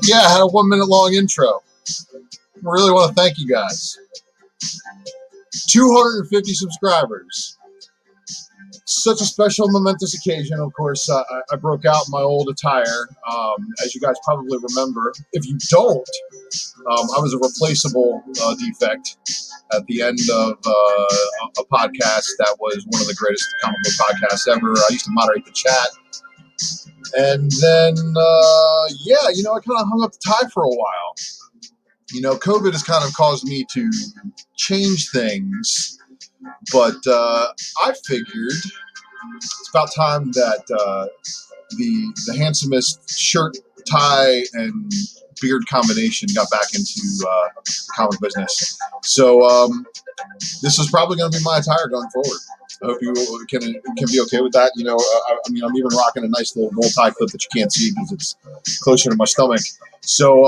Yeah, I had a 1 minute long intro. I really want to thank you guys. 250 subscribers. Such a special, momentous occasion. Of course, I broke out my old attire, as you guys probably remember. If you don't, I was a replaceable defect at the end of a podcast that was one of the greatest comic book podcasts ever. I used to moderate the chat. And then, I kind of hung up the tie for a while. COVID has kind of caused me to change things, but I figured it's about time that the handsomest shirt, tie, and beard combination got back into the comic business. So this is probably going to be my attire going forward. I hope you can be okay with that. I'm even rocking a nice little bow tie clip that you can't see because it's closer to my stomach. So,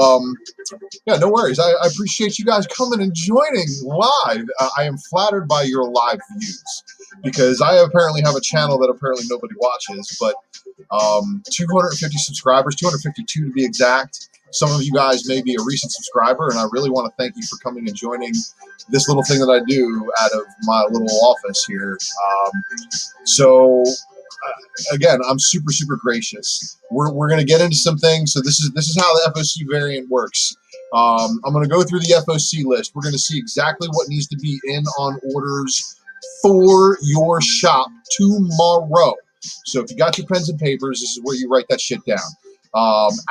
no worries. I appreciate you guys coming and joining live. I am flattered by your live views because I apparently have a channel that apparently nobody watches, but 250 subscribers, 252 to be exact. Some of you guys may be a recent subscriber, and I really want to thank you for coming and joining this little thing that I do out of my little office here. Again, I'm super, super gracious. We're going to get into some things. So this is how the FOC variant works. I'm going to go through the FOC list. We're going to see exactly what needs to be in on orders for your shop tomorrow. So if you got your pens and papers, this is where you write that shit down.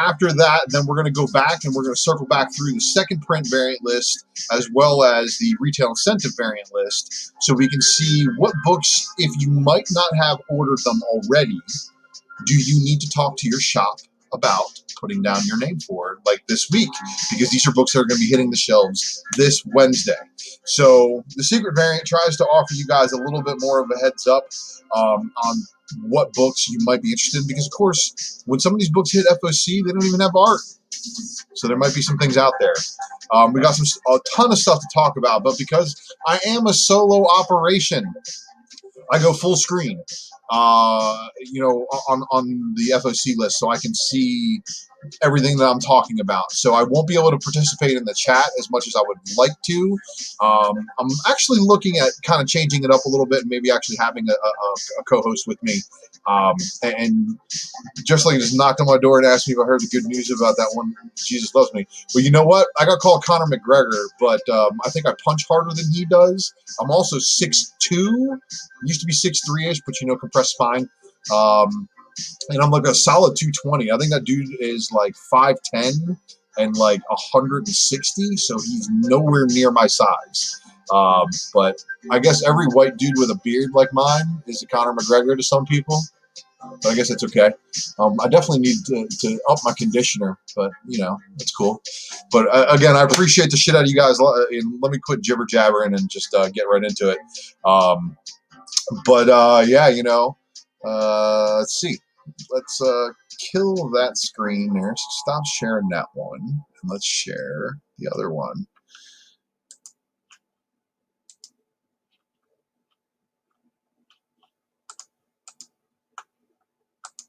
After that, then we're going to go back and we're going to circle back through the second print variant list as well as the retail incentive variant list so we can see what books, if you might not have ordered them already, do you need to talk to your shop about putting down your name for, like this week, because these are books that are going to be hitting the shelves this Wednesday. So the secret variant tries to offer you guys a little bit more of a heads up on what books you might be interested in, because of course when some of these books hit FOC, they don't even have art, so there might be some things out there. We got a ton of stuff to talk about, but because I am a solo operation, I go full screen on the FOC list so I can see everything that I'm talking about. So I won't be able to participate in the chat as much as I would like to. I'm actually looking at kind of changing it up a little bit and maybe actually having a co-host with me. And just like he just knocked on my door and asked me if I heard the good news about that one, Jesus Loves Me. Well, you know what? I got called Conor McGregor, but I think I punch harder than he does. I'm also 6'2". Used to be 6'3"-ish, but compressed spine. And I'm like a solid 220. I think that dude is like 5'10" and like 160, so he's nowhere near my size. But I guess every white dude with a beard like mine is a Conor McGregor to some people. But I guess it's okay. I definitely need to up my conditioner, but it's cool. But again, I appreciate the shit out of you guys. And let me quit jibber jabbering and just get right into it. Let's see. Let's kill that screen there. So stop sharing that one, and let's share the other one.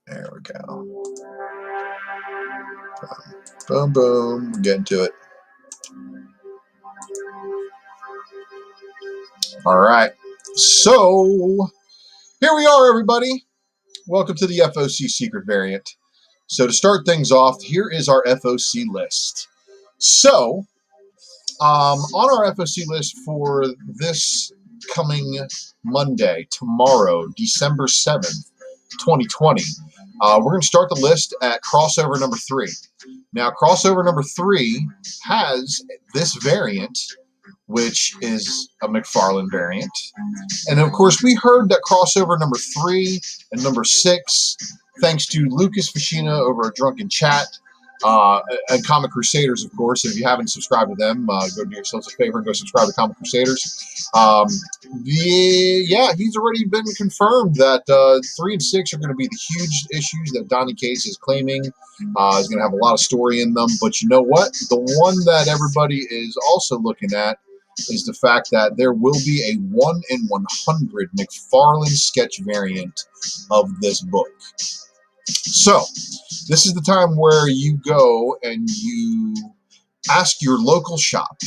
There we go. Boom, boom. We're getting to it. All right. So here we are, everybody. Welcome to the FOC secret variant. So to start things off, here is our FOC list. So on our FOC list for this coming Monday, tomorrow, December 7th, 2020, we're going to start the list at crossover number 3. Now, crossover number 3 has this variant, which is a McFarlane variant. And of course, we heard that crossover number 3 and number 6, thanks to Lucas Fashina over at Drunken Chat, and Comic Crusaders, of course. And if you haven't subscribed to them, go do yourselves a favor and go subscribe to Comic Crusaders. Yeah, he's already been confirmed that 3 and 6 are going to be the huge issues that Donny Cates is claiming. Is going to have a lot of story in them. But you know what? The one that everybody is also looking at is the fact that there will be a 1 in 100 McFarlane sketch variant of this book. So, this is the time where you go and you ask your local shop,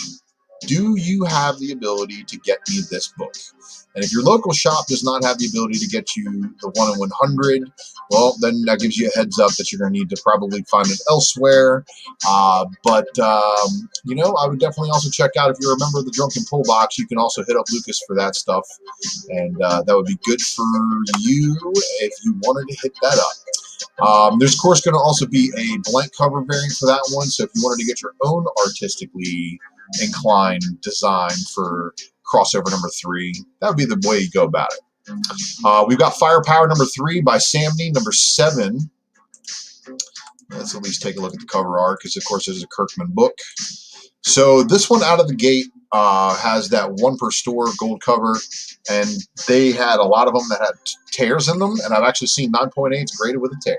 do you have the ability to get me this book? And if your local shop does not have the ability to get you the 1 in 100, well, then that gives you a heads up that you're going to need to probably find it elsewhere. You know, I would definitely also check out, if you're a member of the Drunken Pull Box, you can also hit up Lucas for that stuff. And that would be good for you if you wanted to hit that up. There's, of course, going to also be a blank cover variant for that one. So if you wanted to get your own artistically inclined design for crossover number 3, that would be the way you go about it. We've got Firepower number 3 by Samney. Number 7. Let's at least take a look at the cover art, because, of course, this is a Kirkman book. So this one out of the gate has that 1 per store gold cover, and they had a lot of them that had tears in them, and I've actually seen 9.8s graded with a tear.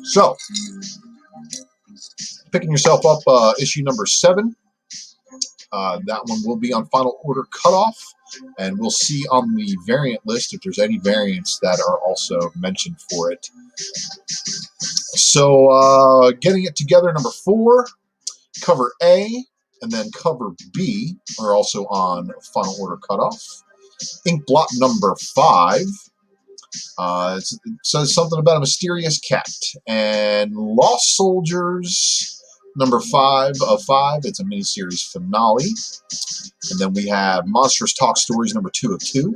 So, picking yourself up issue number 7. That one will be on final order cutoff, and we'll see on the variant list if there's any variants that are also mentioned for it. So, getting it together, number 4, cover A, and then cover B are also on final order cutoff. Ink blot number 5. It says something about a mysterious cat. And Lost Soldiers number 5 of 5. It's a miniseries finale. And then we have Monstrous Talk Stories number 2 of 2.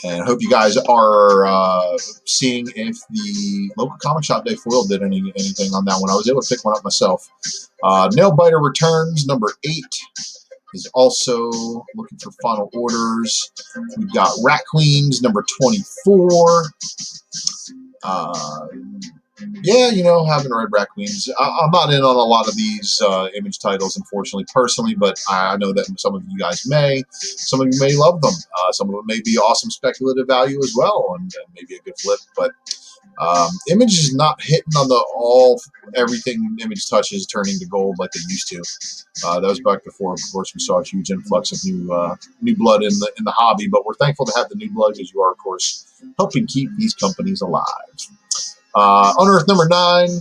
And I hope you guys are seeing if the local comic shop day foil did anything on that one. I was able to pick one up myself. Nailbiter Returns number 8 is also looking for final orders. We've got Rat Queens number 24. Yeah, you know, haven't read Rat Queens. I'm not in on a lot of these Image titles, unfortunately, personally, but I know that some of you guys may. Some of you may love them. Some of them may be awesome speculative value as well, and maybe a good flip. But Image is not hitting on everything Image touches turning to gold like they used to. That was back before, of course, we saw a huge influx of new blood in the hobby. But we're thankful to have the new blood, because you are, of course, helping keep these companies alive. Unearthed number 9, and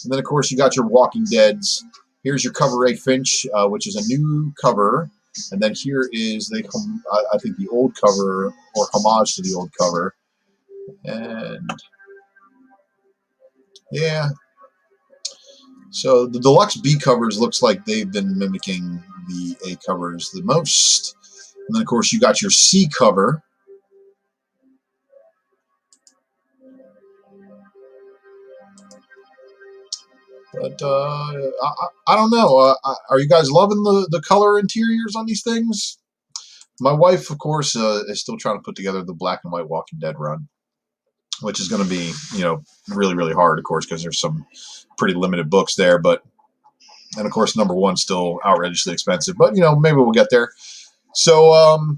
then of course you got your Walking Deads. Here's your cover A Finch, which is a new cover, and then here is I think the old cover, or homage to the old cover, and yeah. So the deluxe B covers looks like they've been mimicking the A covers the most, and then of course you got your C cover. But I don't know. Are you guys loving the color interiors on these things? My wife, of course, is still trying to put together the black and white Walking Dead run, which is going to be, you know, really, really hard, of course, because there's some pretty limited books there. And of course, number 1 still outrageously expensive. But, you know, maybe we'll get there. So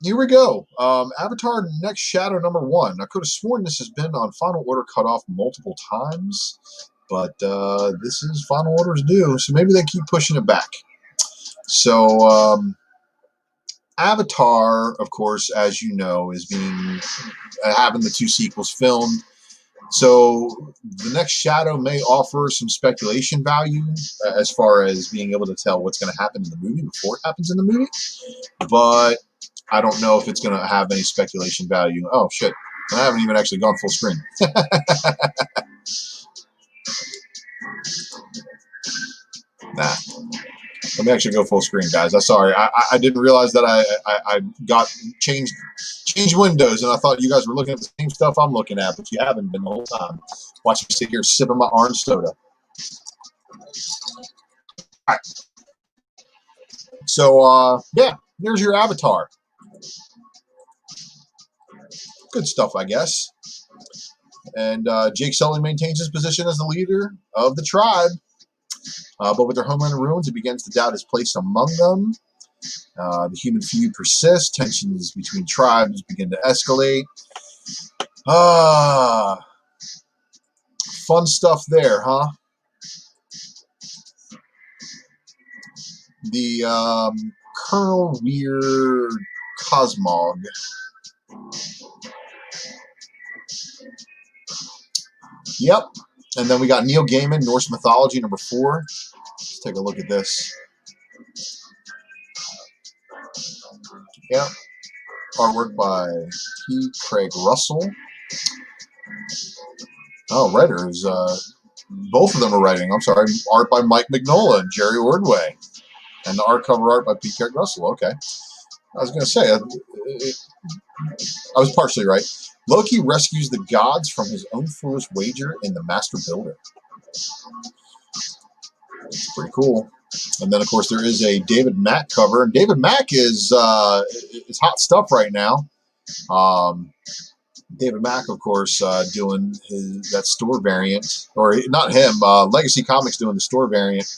here we go. Avatar Next Shadow number 1. I could have sworn this has been on final order cutoff multiple times. But this is final orders due, so maybe they keep pushing it back. So Avatar, of course, as you know, is having the 2 sequels filmed. So the Next Shadow may offer some speculation value as far as being able to tell what's going to happen in the movie before it happens in the movie. But I don't know if it's going to have any speculation value. Oh, shit. And I haven't even actually gone full screen. Nah. Let me actually go full screen, guys. I'm sorry. I didn't realize that I got changed windows, and I thought you guys were looking at the same stuff I'm looking at, but you haven't been the whole time. Watch me sit here sipping my orange soda. All right. So, yeah, there's your avatar. Good stuff, I guess. And Jake Sully maintains his position as the leader of the tribe. But with their homeland in ruins, he begins to doubt his place among them. The human feud persists. Tensions between tribes begin to escalate. Fun stuff there, huh? The Colonel Weird Cosmog. Yep. And then we got Neil Gaiman, Norse Mythology, number 4. Let's take a look at this. Yep. Artwork by P. Craig Russell. Oh, writers. Both of them are writing. I'm sorry. Art by Mike Mignola and Jerry Ordway. And the art cover art by P. Craig Russell. Okay. I was going to say, I was partially right. Loki rescues the gods from his own foolish wager in The Master Builder. Pretty cool. And then, of course, there is a David Mack cover. And David Mack is hot stuff right now. David Mack, of course, doing that store variant. Or not him, Legacy Comics doing the store variant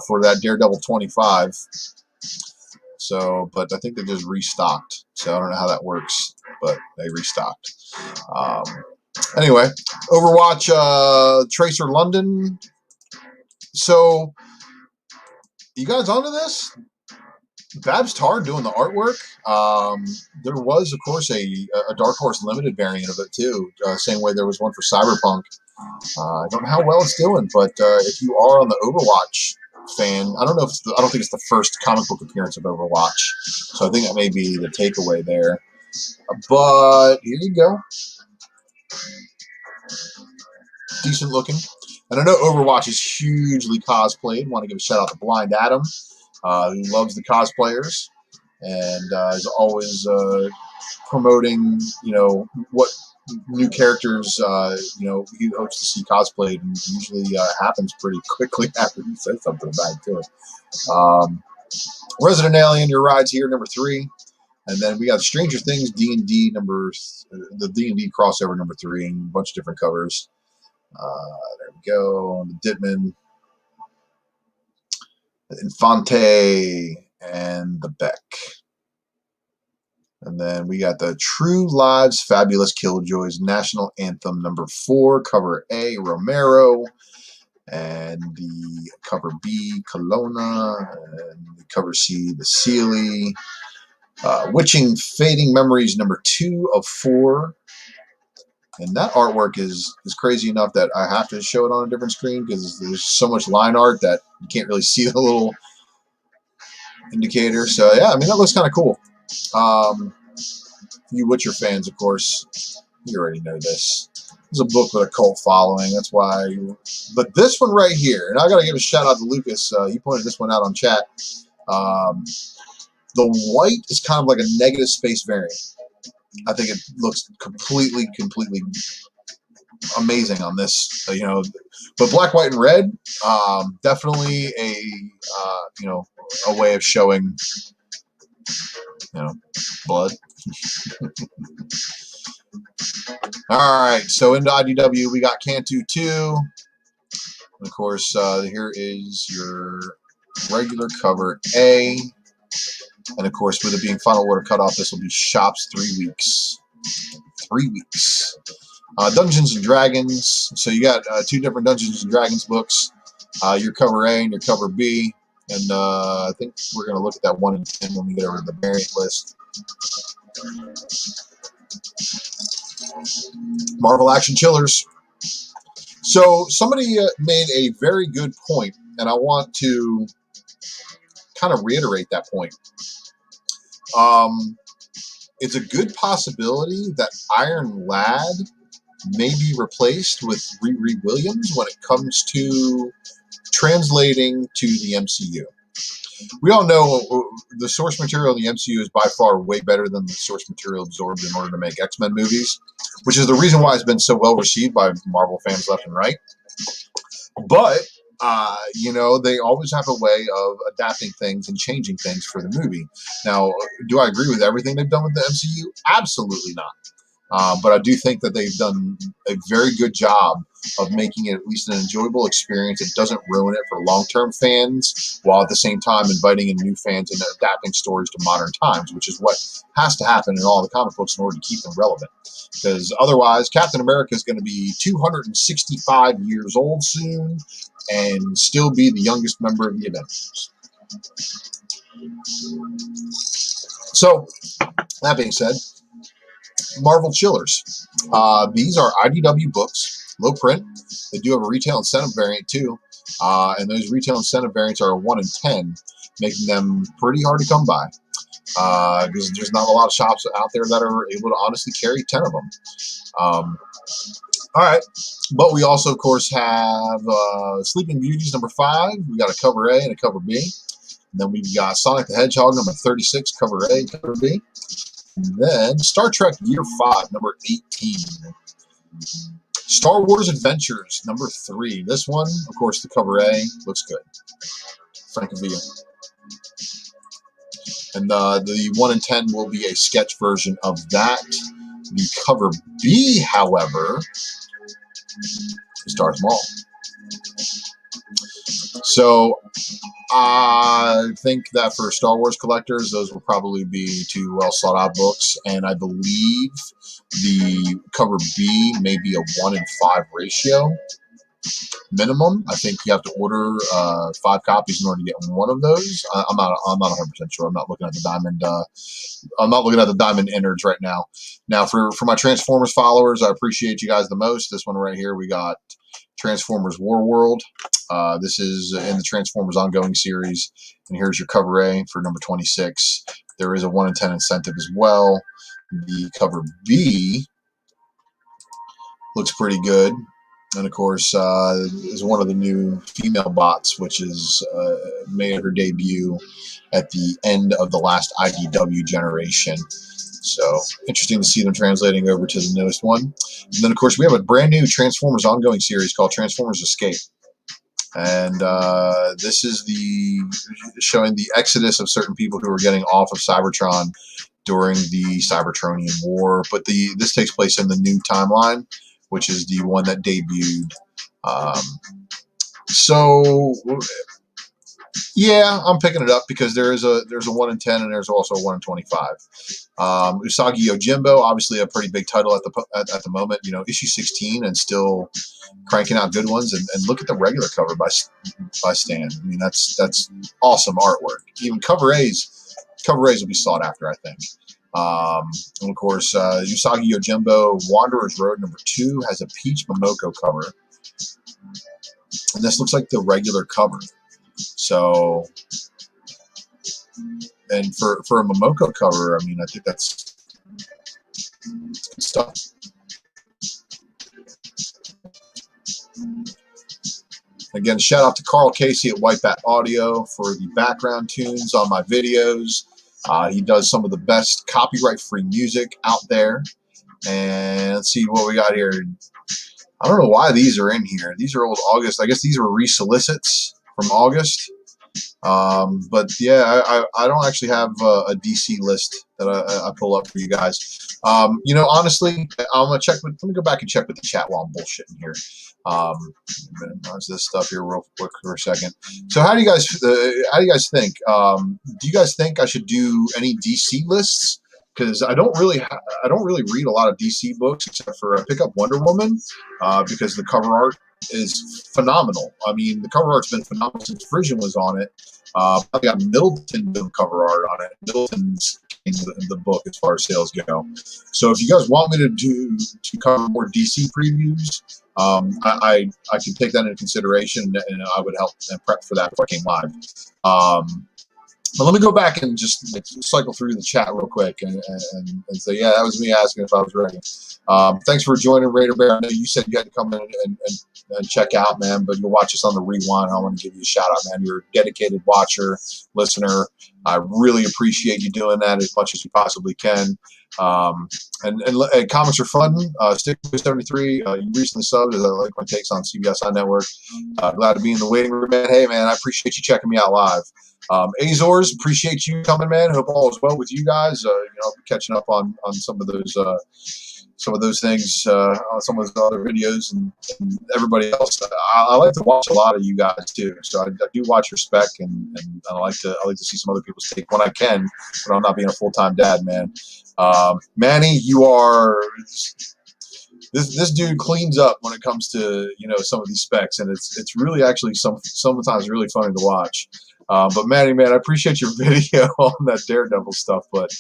for that Daredevil 25. So, but I think they just restocked. So I don't know how that works, but they restocked. Anyway, Overwatch Tracer London. So, you guys onto this? Babs Tarr doing the artwork. There was, of course, a Dark Horse Limited variant of it too. Same way there was one for Cyberpunk. I don't know how well it's doing, but if you are on the Overwatch fan, I don't know if it's I don't think it's the first comic book appearance of Overwatch, so I think that may be the takeaway there. But here you go, decent looking. And I know Overwatch is hugely cosplayed. Want to give a shout out to Blind Adam, who loves the cosplayers and is always promoting, what new characters, he hopes to see cosplayed, and usually happens pretty quickly after he says something about it too. Resident Alien, your ride's here, number 3. And then we got Stranger Things D&D the D&D crossover number 3, and a bunch of different covers. There we go. The Dittman, the Infante, and the Beck. And then we got the True Lives Fabulous Killjoys National Anthem number 4, cover A, Romero, and the cover B, Colonna, and the cover C, the Sealy. Witching Fading Memories number 2 of 4. And that artwork is crazy enough that I have to show it on a different screen because there's so much line art that you can't really see the little indicator. So, yeah, I mean, that looks kind of cool. You Witcher fans, of course, you already know this. It's a book with a cult following. That's why. But this one right here, and I got to give a shout out to Lucas. He pointed this one out on chat. The white is kind of like a negative space variant. I think it looks completely amazing on this. But black, white, and red, definitely a way of showing, blood. All right, so into IDW, we got Cantu 2. And of course, here is your regular cover A. And of course, with it being final order cutoff, this will be Shop's 3 weeks. 3 weeks. Dungeons and Dragons. So you got 2 different Dungeons and Dragons books. Your cover A and your cover B. And I think we're going to look at that 1 and 10 when we get over to the variant list. Marvel Action Chillers. So somebody made a very good point, and I want to kind of reiterate that point. it's a good possibility that Iron Lad may be replaced with Riri Williams when it comes to translating to the MCU. We all know the source material in the MCU is by far way better than the source material absorbed in order to make X-Men movies, which is the reason why it's been so well received by Marvel fans left and right. But, you know, they always have a way of adapting things and changing things for the movie. Now, do I agree with everything they've done with the MCU? Absolutely not. But I do think that they've done a very good job of making it at least an enjoyable experience. It doesn't ruin it for long-term fans, while at the same time inviting in new fans and adapting stories to modern times, which is what has to happen in all the comic books in order to keep them relevant. Because otherwise, Captain America is going to be 265 years old soon and still be the youngest member of the Avengers. So, that being said, Marvel Chillers. These are IDW books, low print. They do have a retail incentive variant too, and those retail incentive variants are a 1 in 10, making them pretty hard to come by because there's not a lot of shops out there that are able to honestly carry 10 of them. All right, but we also, of course, have Sleeping Beauties number 5. We got a cover A and a cover B. And then we've got Sonic the Hedgehog number 36, cover A and cover B. And then Star Trek Year 5, number 18. Star Wars Adventures, number 3. This one, of course, the cover A looks good. Francavilla. And the 1 in 10 will be a sketch version of that. The cover B, however, is Darth Maul. So I think that for Star Wars collectors, those will probably be 2 well sought out books, and I believe the cover B may be a 1 in 5 ratio minimum. I think you have to order 5 copies in order to get one of those. I'm not 100% sure. I'm not looking at the diamond. I'm not looking at the diamond innards right now. Now, for my Transformers followers, I appreciate you guys the most. This one right here, we got Transformers War World. This is in the Transformers ongoing series, and here's your cover A for number 26. There is a 1 in 10 incentive as well. The cover B looks pretty good, and of course is one of the new female bots, which is made her debut at the end of the last IDW generation. So interesting to see them translating over to the newest one. And then, of course, we have a brand new Transformers ongoing series called Transformers Escape. And this is showing the exodus of certain people who are getting off of Cybertron during the Cybertronian War. But this takes place in the new timeline, which is the one that debuted. So yeah, I'm picking it up because there's a 1 in 10 and there's also a 1 in 25. Usagi Yojimbo, obviously a pretty big title at the moment. You know, issue 16 and still cranking out good ones. And look at the regular cover by Stan. I mean, that's awesome artwork. Even cover A's will be sought after, I think. And of course, Usagi Yojimbo, Wanderer's Road number 2 has a Peach Momoko cover, and this looks like the regular cover. So, and for a Momoko cover, I mean, I think that's good stuff. Again, shout out to Carl Casey at White Bat Audio for the background tunes on my videos. He does some of the best copyright-free music out there. And let's see what we got here. I don't know why these are in here. These are old August. I guess these were resolicits from August. But yeah, I don't actually have a DC list that I pull up for you guys. You know, honestly, let me go back and check with the chat while I'm bullshitting here. Minimize this stuff here real quick for a second. So how do you guys think? Do you guys think I should do any DC lists? Because I don't really read a lot of DC books except for I pick up Wonder Woman because the cover art is phenomenal. I mean, the cover art's been phenomenal since Frisian was on it. I got Middleton doing cover art on it. Middleton's in the book as far as sales go. So if you guys want me to cover more DC previews, I can take that into consideration, and I would help and prep for that before I came live. But let me go back and just cycle through the chat real quick and say, yeah, that was me asking if I was ready. Thanks for joining Raider Bear. I know you said you had to come in and check out, man, but you'll watch us on the rewind. I want to give you a shout out, man. You're a dedicated watcher, listener. I really appreciate you doing that as much as you possibly can. And comics are fun. Stick with 73. You recently subbed, as I like my takes on CBSI Network. Glad to be in the waiting room, man. Hey, man, I appreciate you checking me out live. Azores, appreciate you coming, man. Hope all is well with you guys. I'll be catching up on some of those things, on some of those other videos, and everybody else. I like to watch a lot of you guys too, so I do watch your spec, and I like to see some other people's take when I can, but I'm not being a full-time dad, man. Manny, you are. This dude cleans up when it comes to some of these specs, and it's really actually sometimes really funny to watch. But Manny, man, I appreciate your video on that Daredevil stuff. But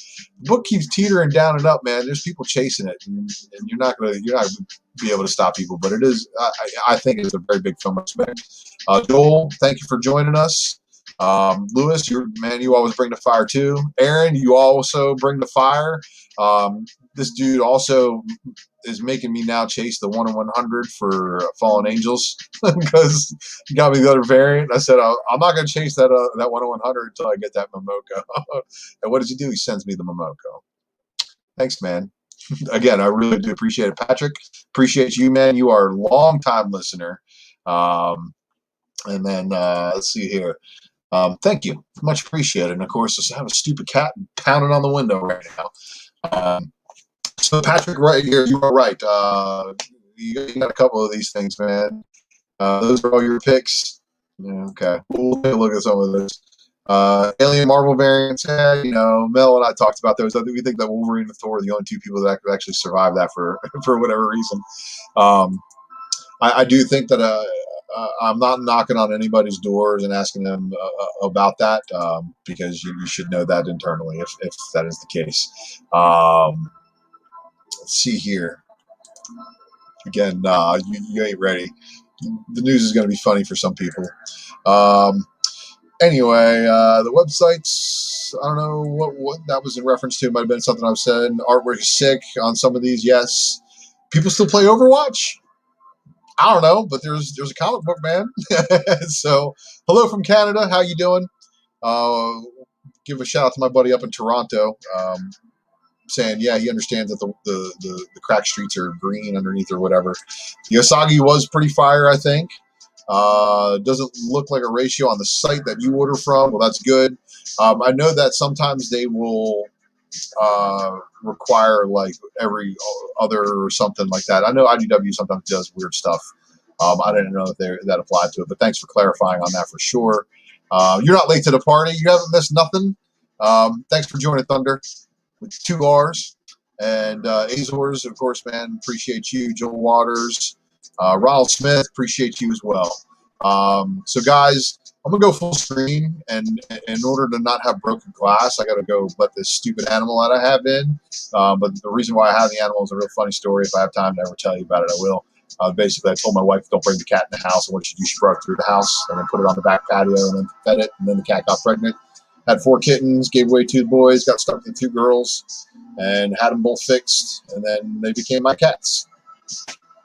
the book keeps teetering down and up, man. There's people chasing it, and you're not gonna be able to stop people. But it is, I think, it's a very big film respect. Joel, thank you for joining us. Lewis, you always bring the fire too. Aaron, you also bring the fire. This dude also is making me now chase the 1 in 100 for Fallen Angels because he got me the other variant. I said, I'm not going to chase that 1 in 100 until I get that Momoko. And what does he do? He sends me the Momoko. Thanks, man. Again, I really do appreciate it. Patrick, appreciate you, man. You are a long-time listener. And then let's see here. Thank you. Much appreciated. And, of course, I have a stupid cat pounding on the window right now. So, Patrick, right here, you are right. You got a couple of these things, man. Those are all your picks. Yeah, okay. We'll take a look at some of those. Alien Marvel variants. Yeah, Mel and I talked about those. I think we think that Wolverine and Thor are the only two people that could actually survive that for whatever reason. I do think that I'm not knocking on anybody's doors and asking them about that because you should know that internally if that is the case. Let's see here. Again, you ain't ready. The news is going to be funny for some people. Anyway, the websites, I don't know what that was in reference to. It might have been something I've said. Artwork is sick on some of these, yes. People still play Overwatch? I don't know, but there's a comic book, man. So, hello from Canada. How you doing? Give a shout out to my buddy up in Toronto, saying, yeah, he understands that the crack streets are green underneath or whatever. The Osagi was pretty fire, I think. Doesn't look like a ratio on the site that you order from. Well, that's good. I know that sometimes they will require like every other or something like that. I know IDW sometimes does weird stuff. I didn't know that applied to it, but thanks for clarifying on that for sure. You're not late to the party. You haven't missed nothing. Thanks for joining Thunder with 2 R's. And Azores, of course, man, appreciate you. Joel Waters, Ronald Smith, appreciate you as well. So, guys, I'm going to go full screen, and in order to not have broken glass, I got to go let this stupid animal that I have in. But the reason why I have the animal is a real funny story. If I have time to ever tell you about it, I will. Basically, I told my wife, don't bring the cat in the house. And what she do, she brought it through the house and then put it on the back patio and then fed it. And then the cat got pregnant. Had 4 kittens, gave away 2 boys, got stuck with 2 girls, and had them both fixed. And then they became my cats.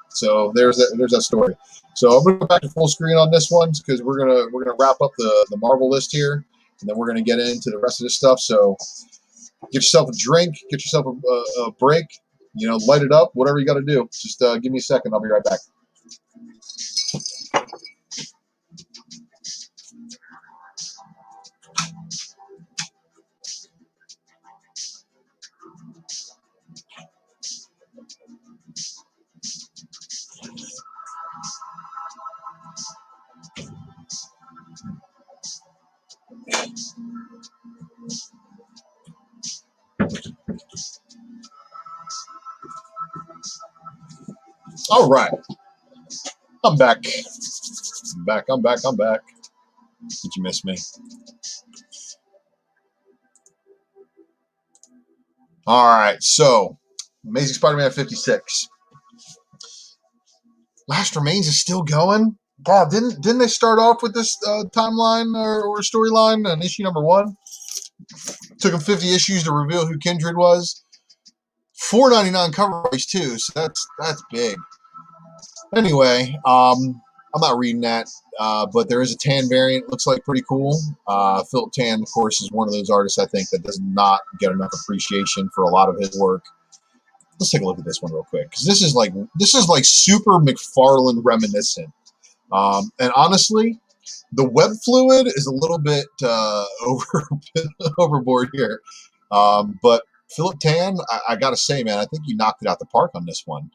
So there's that story. So I'm gonna go back to full screen on this one because we're gonna wrap up the Marvel list here, and then we're gonna get into the rest of this stuff. So get yourself a drink, get yourself a break, light it up, whatever you got to do. Just give me a second, I'll be right back. All right, I'm back. I'm back. Did you miss me? All right, so Amazing Spider-Man 56. Last Remains is still going. God, didn't they start off with this timeline or storyline on issue number 1? Took him 50 issues to reveal who Kindred was. $4.99 cover price too, so that's big. Anyway, I'm not reading that, but there is a tan variant. Looks like pretty cool. Philip Tan, of course, is one of those artists I think that does not get enough appreciation for a lot of his work. Let's take a look at this one real quick, because this is like super McFarlane reminiscent. And honestly, the web fluid is a little bit overboard here. But Philip Tan, I got to say, man, I think you knocked it out the park on this one.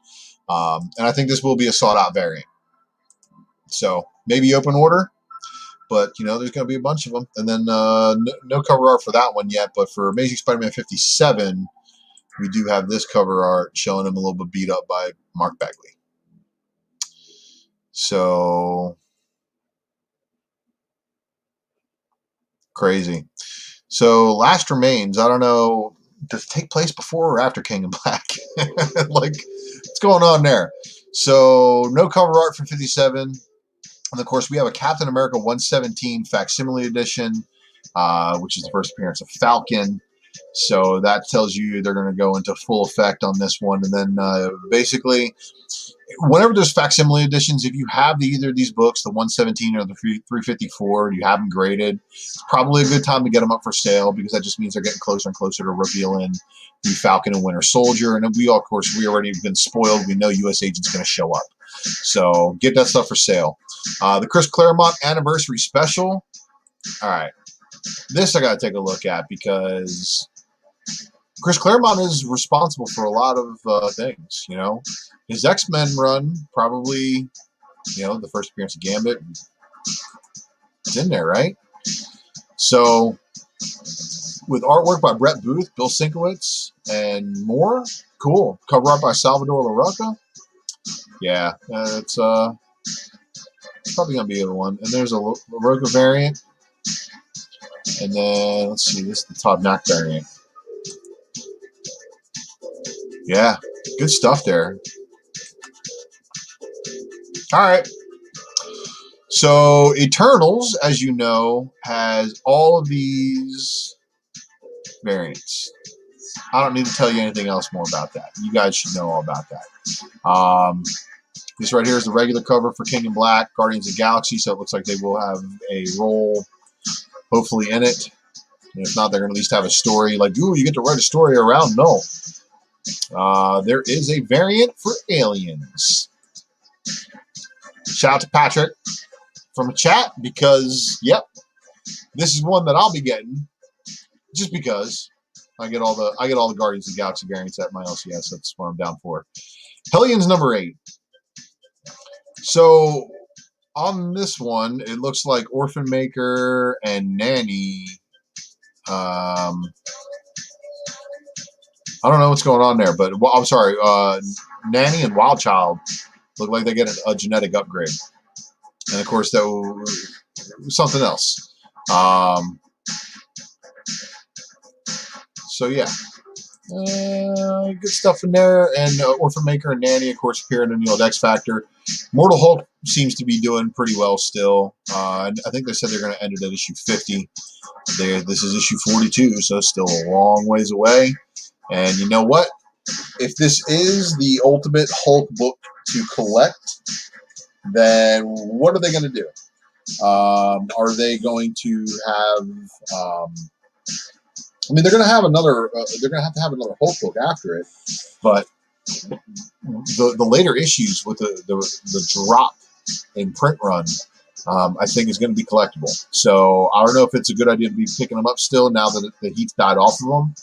And I think this will be a sought-out variant. So maybe open order, but, you know, there's going to be a bunch of them. And then no cover art for that one yet, but for Amazing Spider-Man 57, we do have this cover art showing him a little bit beat up by Mark Bagley. So crazy. So Last Remains, I don't know, does it take place before or after King in Black? Like, what's going on there? So no cover art for 57. And of course, we have a Captain America 117 facsimile edition, which is the first appearance of Falcon. So that tells you they're going to go into full effect on this one. And then basically, whenever there's facsimile editions, if you have either of these books, the 117 or the 354, you have them graded, it's probably a good time to get them up for sale, because that just means they're getting closer and closer to revealing the Falcon and Winter Soldier. And we, of course, we already been spoiled. We know U.S. Agent's going to show up. So get that stuff for sale. The Chris Claremont Anniversary Special. All right. This I got to take a look at, because Chris Claremont is responsible for a lot of things, you know. His X-Men run, probably, you know, the first appearance of Gambit, it's in there, right? So, with artwork by Brett Booth, Bill Sienkiewicz, and more, cool. Cover art by Salvador LaRocca. Yeah, it's probably going to be the one. And there's a LaRocca variant. And then, let's see, this is the Todd Knack variant. Yeah, good stuff there. All right. So Eternals, as you know, has all of these variants. I don't need to tell you anything else more about that. You guys should know all about that. This right here is the regular cover for King in Black, Guardians of the Galaxy, so it looks like they will have a role, hopefully, in it. And if not, they're going to at least have a story. Like, ooh, you get to write a story around? No. There is a variant for Aliens. Shout out to Patrick from a chat, because, yep, this is one that I'll be getting, just because I get all the Guardians of the Galaxy variants at my LCS. That's what I'm down for. Hellions number 8. So on this one, it looks like Orphan Maker and Nanny. I don't know what's going on there, but well, I'm sorry. Nanny and Wild Child look like they get a genetic upgrade, and of course that was something else. So yeah, good stuff in there. And Orphan Maker and Nanny, of course, appearing in the old X Factor. Mortal Hulk seems to be doing pretty well still. I think they said they're going to end it at issue 50. This is issue 42, so still a long ways away. And you know what? If this is the ultimate Hulk book to collect, then what are they going to do? Are they going to have? I mean, they're going to have another. They're going to have another Hulk book after it, but the later issues with the drop in print run, I think is going to be collectible. So I don't know if it's a good idea to be picking them up still now that the heat's died off of them.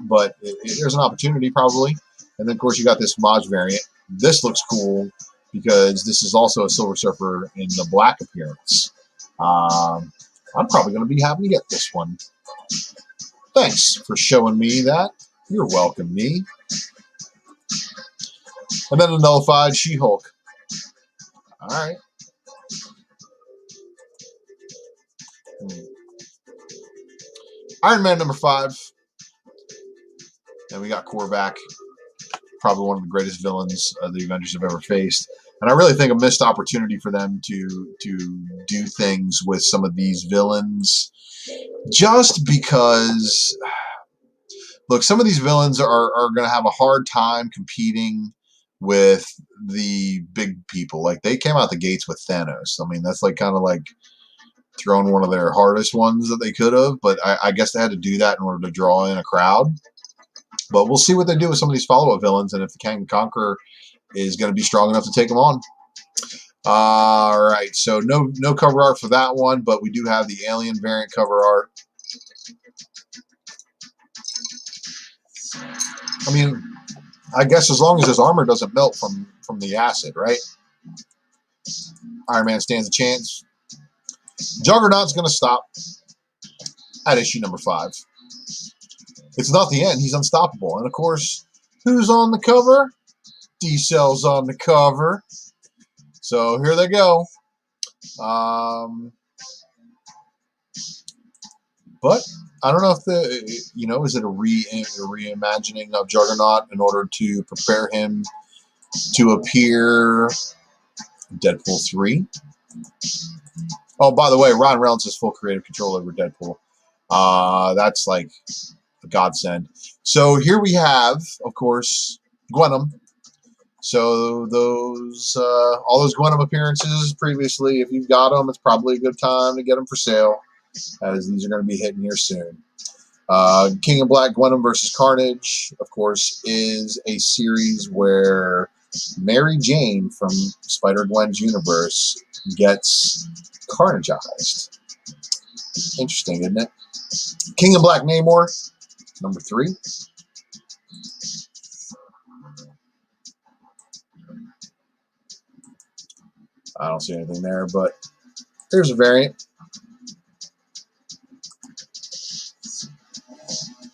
But there's an opportunity probably. And then, of course, you got this Maj variant. This looks cool because this is also a Silver Surfer in the black appearance. I'm probably going to be happy to get this one. Thanks for showing me that. You're welcome, me. And then a nullified She-Hulk. All right. Iron Man number 5. And we got Korvac, probably one of the greatest villains the Avengers have ever faced. And I really think a missed opportunity for them to do things with some of these villains Just because, look, some of these villains are going to have a hard time competing with the big people. Like, they came out the gates with Thanos. I mean, that's like kind of like throwing one of their hardest ones that they could have, but I guess they had to do that in order to draw in a crowd. But we'll see what they do with some of these follow-up villains, and if the Kang the Conqueror is going to be strong enough to take them on. All right, so no cover art for that one, but we do have the Alien variant cover art. I mean, I guess as long as his armor doesn't melt from the acid, right? Iron Man stands a chance. Juggernaut's going to stop at issue number 5. It's not the end. He's unstoppable. And, of course, who's on the cover? D-Cell's on the cover. So here they go. But I don't know if is it a reimagining of Juggernaut in order to prepare him to appear Deadpool 3? Oh, by the way, Ryan Reynolds has full creative control over Deadpool. That's like a godsend. So here we have, of course, Gwenom. So those all those Gwenom appearances previously, if you've got them, it's probably a good time to get them for sale, as these are going to be hitting here soon. King in Black Gwenom versus Carnage, of course, is a series where Mary Jane from Spider-Gwen's universe gets Carnageized. Interesting, isn't it? King in Black Namor, number 3. I don't see anything there, but there's a variant.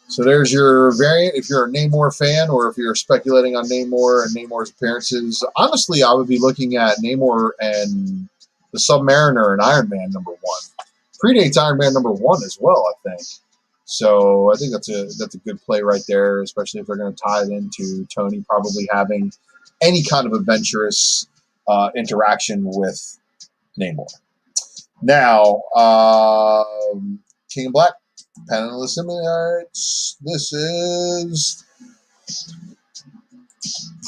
So there's your variant if you're a Namor fan, or if you're speculating on Namor and Namor's appearances. Honestly, I would be looking at Namor and the Submariner and Iron Man number 1. Predates Iron Man number 1 as well, I think. So I think that's a good play right there, especially if they're going to tie it into Tony probably having any kind of adventurous interaction with Namor. Now, King in Black, Pen and the Symbiotes. This is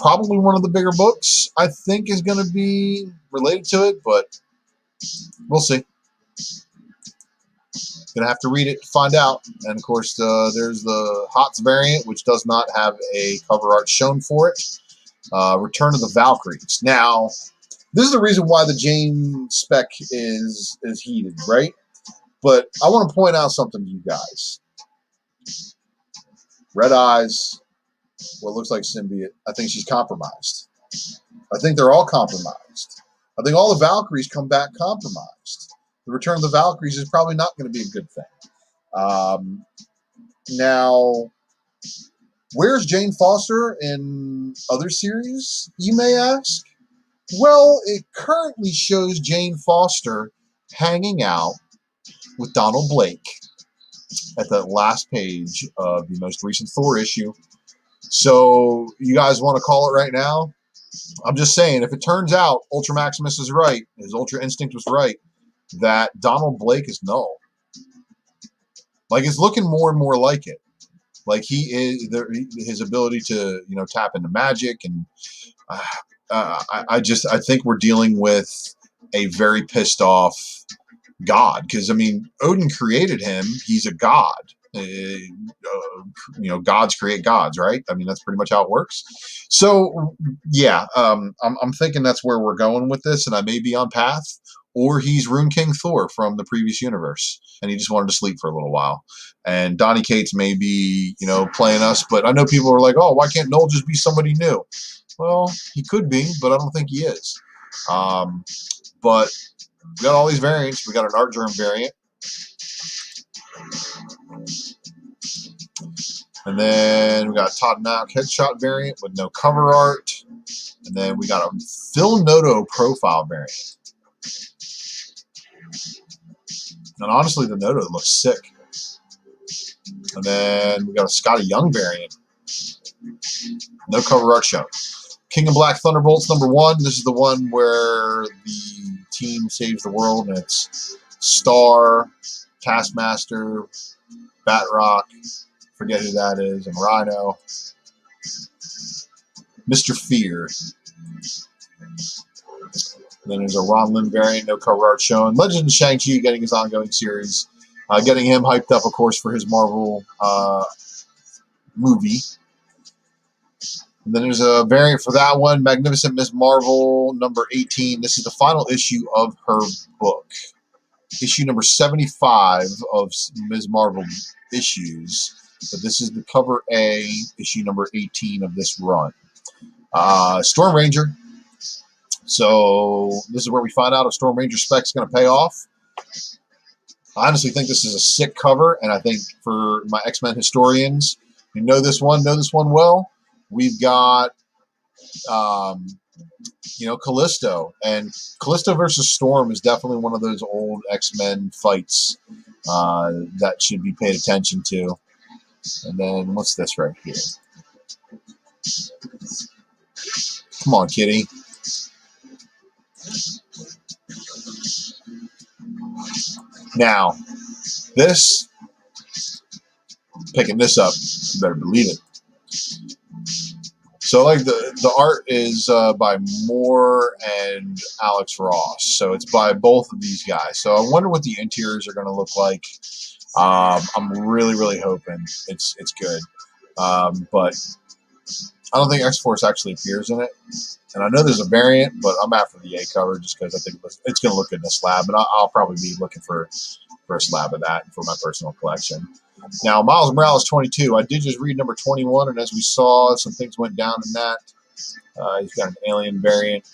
probably one of the bigger books I think is going to be related to it, but we'll see. Gonna have to read it to find out. And of course, there's the HOTS variant, which does not have a cover art shown for it. Return of the Valkyries. Now, this is the reason why the Jane spec is heated, right? But I want to point out something to you guys. Red eyes, what looks like symbiote. I think she's compromised. I think they're all compromised. I think all the Valkyries come back compromised. The Return of the Valkyries is probably not going to be a good thing. Now, where's Jane Foster in other series, you may ask? Well, it currently shows Jane Foster hanging out with Donald Blake at the last page of the most recent Thor issue. So, you guys want to call it right now? I'm just saying, if it turns out Ultra Maximus is right, his Ultra Instinct was right, that Donald Blake is null. Like, it's looking more and more like it. Like, he is his ability to, tap into magic, and I think we're dealing with a very pissed off god, because I mean, Odin created him. He's a god. Gods create gods, right? I mean, that's pretty much how it works. So yeah, I'm thinking that's where we're going with this, and I may be on path. Or he's Rune King Thor from the previous universe, and he just wanted to sleep for a little while. And Donny Cates may be, playing us, but I know people are like, oh, why can't Noel just be somebody new? Well, he could be, but I don't think he is. But we got all these variants. We got an Art Germ variant. And then we got a Todd Nauk headshot variant with no cover art. And then we got a Phil Noto profile variant. And honestly, the Noto looks sick. And then we got a Scotty Young variant. No cover art shown. King in Black Thunderbolts number 1. This is the one where the team saves the world, and it's Star, Taskmaster, Batrock, forget who that is, and Rhino, Mr. Fear. And then there's a Ron Lim variant, no cover art shown. Legend of Shang-Chi getting his ongoing series. Getting him hyped up, of course, for his Marvel movie. And then there's a variant for that one, Magnificent Miss Marvel, number 18. This is the final issue of her book. Issue number 75 of Ms. Marvel issues. But this is the cover A, issue number 18 of this run. Storm Ranger. So this is where we find out if Storm Ranger spec is going to pay off. I honestly think this is a sick cover, and I think for my X-Men historians who know this one well, we've got, Callisto. And Callisto versus Storm is definitely one of those old X-Men fights that should be paid attention to. And then what's this right here? Come on, kitty. Now, this, picking this up, you better believe it. So, like, the art is by Moore and Alex Ross. So it's by both of these guys. So I wonder what the interiors are going to look like. I'm really, really hoping it's good. But I don't think X-Force actually appears in it. And I know there's a variant, but I'm after the A cover just because I think it's going to look good in a slab. And I'll probably be looking for a slab of that for my personal collection. Now, Miles Morales 22. I did just read number 21, and as we saw, some things went down in that. He's got an alien variant.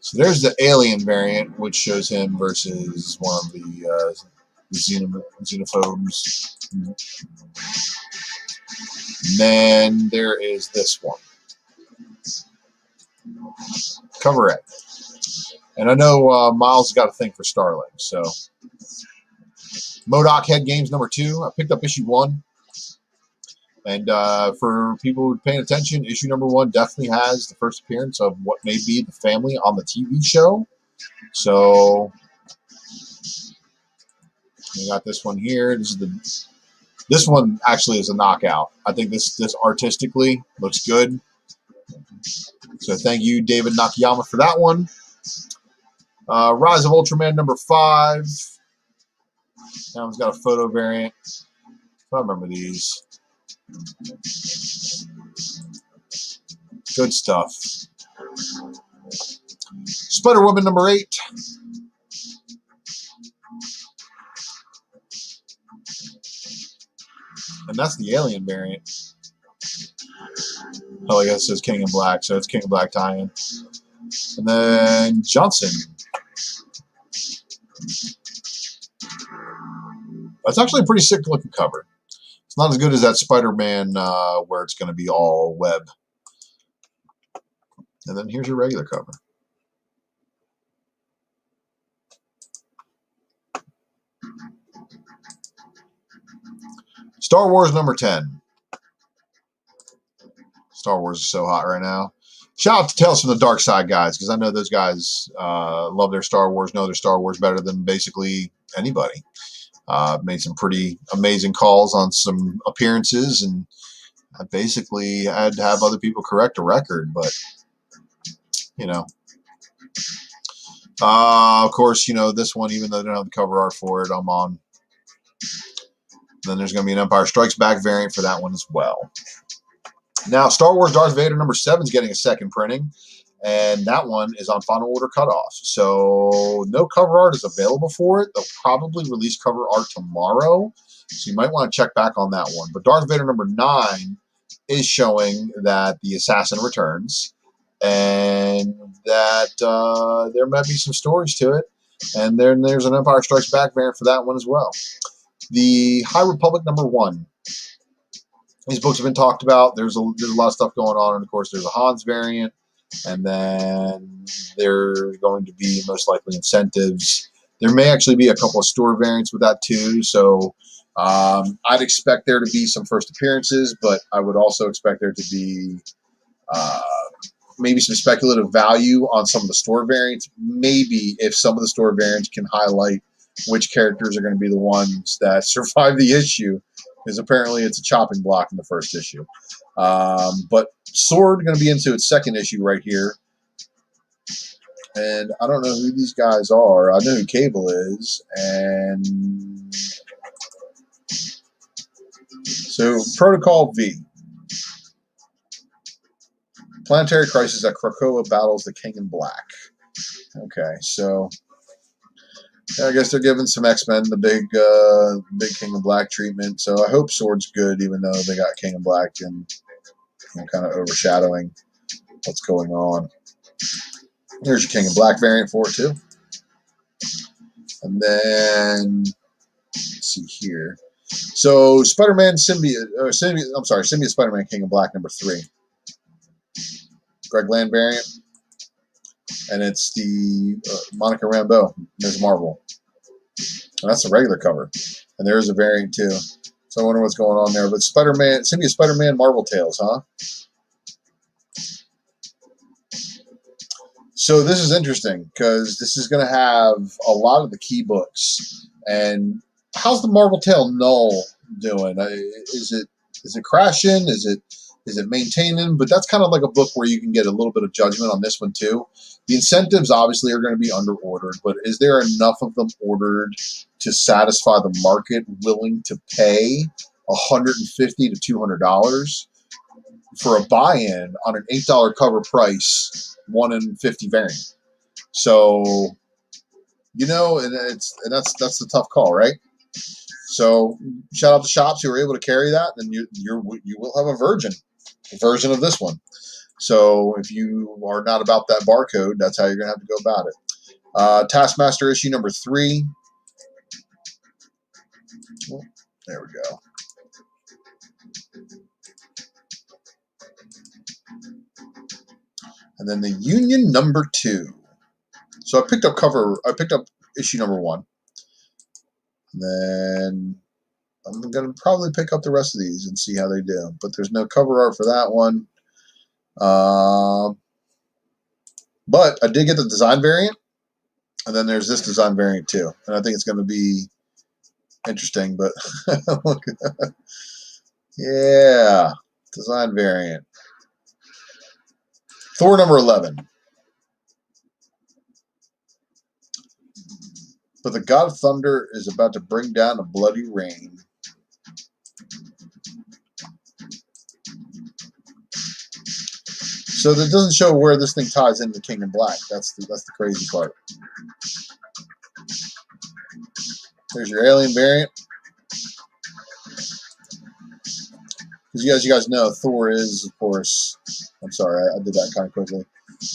So there's the alien variant, which shows him versus one of the xenophobes. And then there is this one. Cover it. And I know Miles has got a thing for Starling. So MODOK Head Games number 2. I picked up issue 1. And for people paying attention, issue number 1 definitely has the first appearance of what may be the family on the TV show. So we got this one here. This one actually is a knockout. I think this artistically looks good. So thank you, David Nakayama, for that one. Rise of Ultraman number 5. That one's got a photo variant. I remember these. Good stuff. Spider-Woman number 8. And that's the alien variant. Oh, I guess it says King in Black, so it's King in Black tie-in. And then Johnson. That's actually a pretty sick looking cover. It's not as good as that Spider-Man where it's going to be all web. And then here's your regular cover. Star Wars number 10. Star Wars is so hot right now. Shout out to Tales from the Dark Side guys, because I know those guys love their Star Wars, know their Star Wars better than basically anybody. Made some pretty amazing calls on some appearances, and I basically had to have other people correct a record, but, you know. Of course, you know, this one, even though they don't have the cover art for it, I'm on. Then there's going to be an Empire Strikes Back variant for that one as well. Now, Star Wars Darth Vader number 7 is getting a second printing, and that one is on final order cutoff. So no cover art is available for it. They'll probably release cover art tomorrow, so you might want to check back on that one. But Darth Vader number 9 is showing that the assassin returns, and that there might be some stories to it. And then there's an Empire Strikes Back variant for that one as well. The High Republic number 1. These books have been talked about. There's a lot of stuff going on, and of course there's a Hans variant, and then there's going to be most likely incentives. There may actually be a couple of store variants with that too. So I'd expect there to be some first appearances, but I would also expect there to be maybe some speculative value on some of the store variants. Maybe if some of the store variants can highlight which characters are going to be the ones that survive the issue, because apparently it's a chopping block in the first issue. But Sword going to be into its second issue right here. And I don't know who these guys are. I know who Cable is. And so Protocol V. Planetary Crisis at Krakoa battles the King in Black. Okay, so I guess they're giving some X-Men the big King in Black treatment. So I hope Sword's good, even though they got King in Black and kind of overshadowing what's going on. Here's your King in Black variant for it too. And then let's see here. So Spider-Man Symbiote Spider-Man King in Black #3. Greg Land variant. And it's the Monica Rambeau, Ms. Marvel. And that's the regular cover. And there is a variant too. So I wonder what's going on there. But Spider-Man, Symbiote Spider-Man Marvel Tales, huh? So this is interesting because this is going to have a lot of the key books. And how's the Marvel Tale Null doing? Is it crashing? Is it maintaining? But that's kind of like a book where you can get a little bit of judgment on this one too. The incentives obviously are going to be under ordered, but is there enough of them ordered to satisfy the market willing to pay $150 to $200 for a buy-in on an $8 cover price, 1 in 50 variant? So, and that's the tough call, right? So shout out to shops who are able to carry that, and you will have a version of this one. So if you are not about that barcode, that's how you're going to have to go about it. Taskmaster issue #3. Well, there we go. And then the Union #2. So I picked up issue #1. And then I'm going to probably pick up the rest of these and see how they do. But there's no cover art for that one. But I did get the design variant. And then there's this design variant too. And I think it's going to be interesting. But look at that. Yeah. Design variant. Thor #11. But the God of Thunder is about to bring down a bloody rain. So that doesn't show where this thing ties into King in Black. That's the crazy part. There's your alien variant. Because you guys know Thor is, of course. I'm sorry, I did that kind of quickly.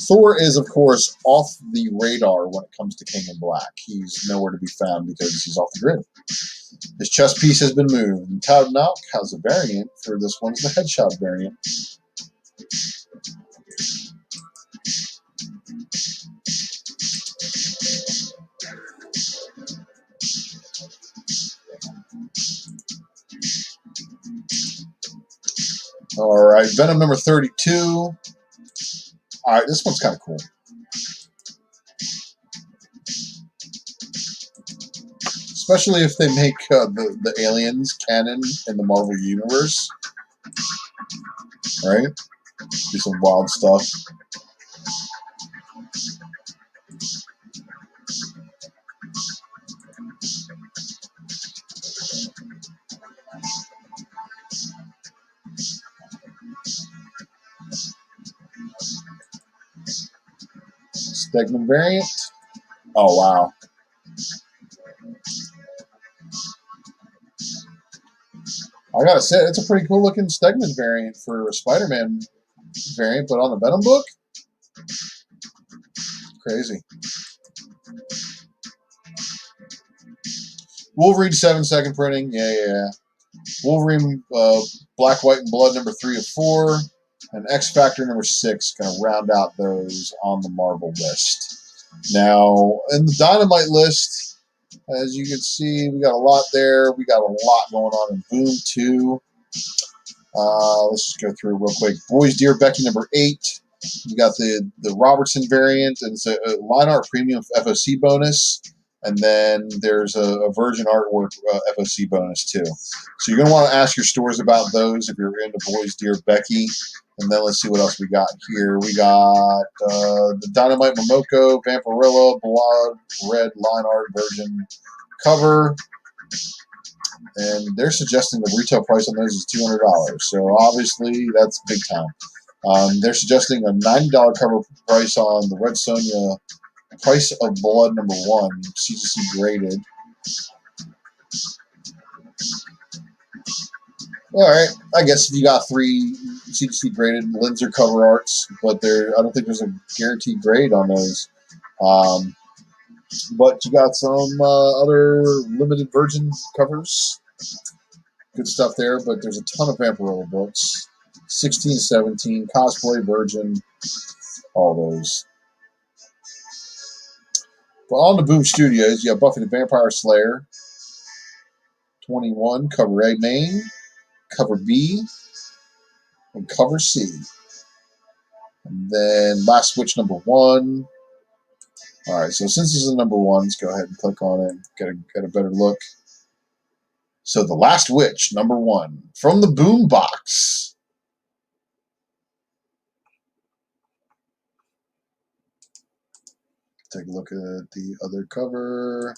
Thor is, of course, off the radar when it comes to King in Black. He's nowhere to be found because he's off the grid. His chest piece has been moved. And Todd Nauck has a variant for this one. It's the headshot variant. All right, Venom #32. All right, this one's kind of cool. Especially if they make the aliens canon in the Marvel Universe. Right? Do some wild stuff. Stegman variant. Oh, wow. I gotta say, it's a pretty cool looking Stegman variant for a Spider-Man variant, but on the Venom book? Crazy. Wolverine 7-second printing. Yeah. Wolverine Black, White, and Blood #3 of 4. And X Factor #6. Going to round out those on the Marvel list. Now, in the Dynamite list, as you can see, we got a lot there. We got a lot going on in Boom 2. Let's just go through it real quick. Boys Dear Becky #8. You got the Robertson variant, and it's a line art premium FOC bonus. And then there's a Virgin Artwork FOC bonus too. So you're going to want to ask your stores about those if you're into Boys Dear Becky. And then let's see what else we got here. We got the Dynamite Momoko, Vampirilla, Blood Red line art Virgin cover. And they're suggesting the retail price on those is $200. So obviously that's big time. They're suggesting a $90 cover price on the Red Sonja Price of Blood #1, CGC graded. Alright, I guess if you got 3 CGC graded Linzer cover arts, but I don't think there's a guaranteed grade on those. But you got some other limited Virgin covers. Good stuff there, but there's a ton of Vampirilla books. 16, 17, Cosplay Virgin, all those. But on the Boom Studios, you have Buffy the Vampire Slayer, 21, cover A main, cover B, and cover C. And then Last Witch #1. All right, so since this is a #1, let's go ahead and click on it and get a better look. So The Last Witch #1 from the Boom Box. Take a look at the other cover.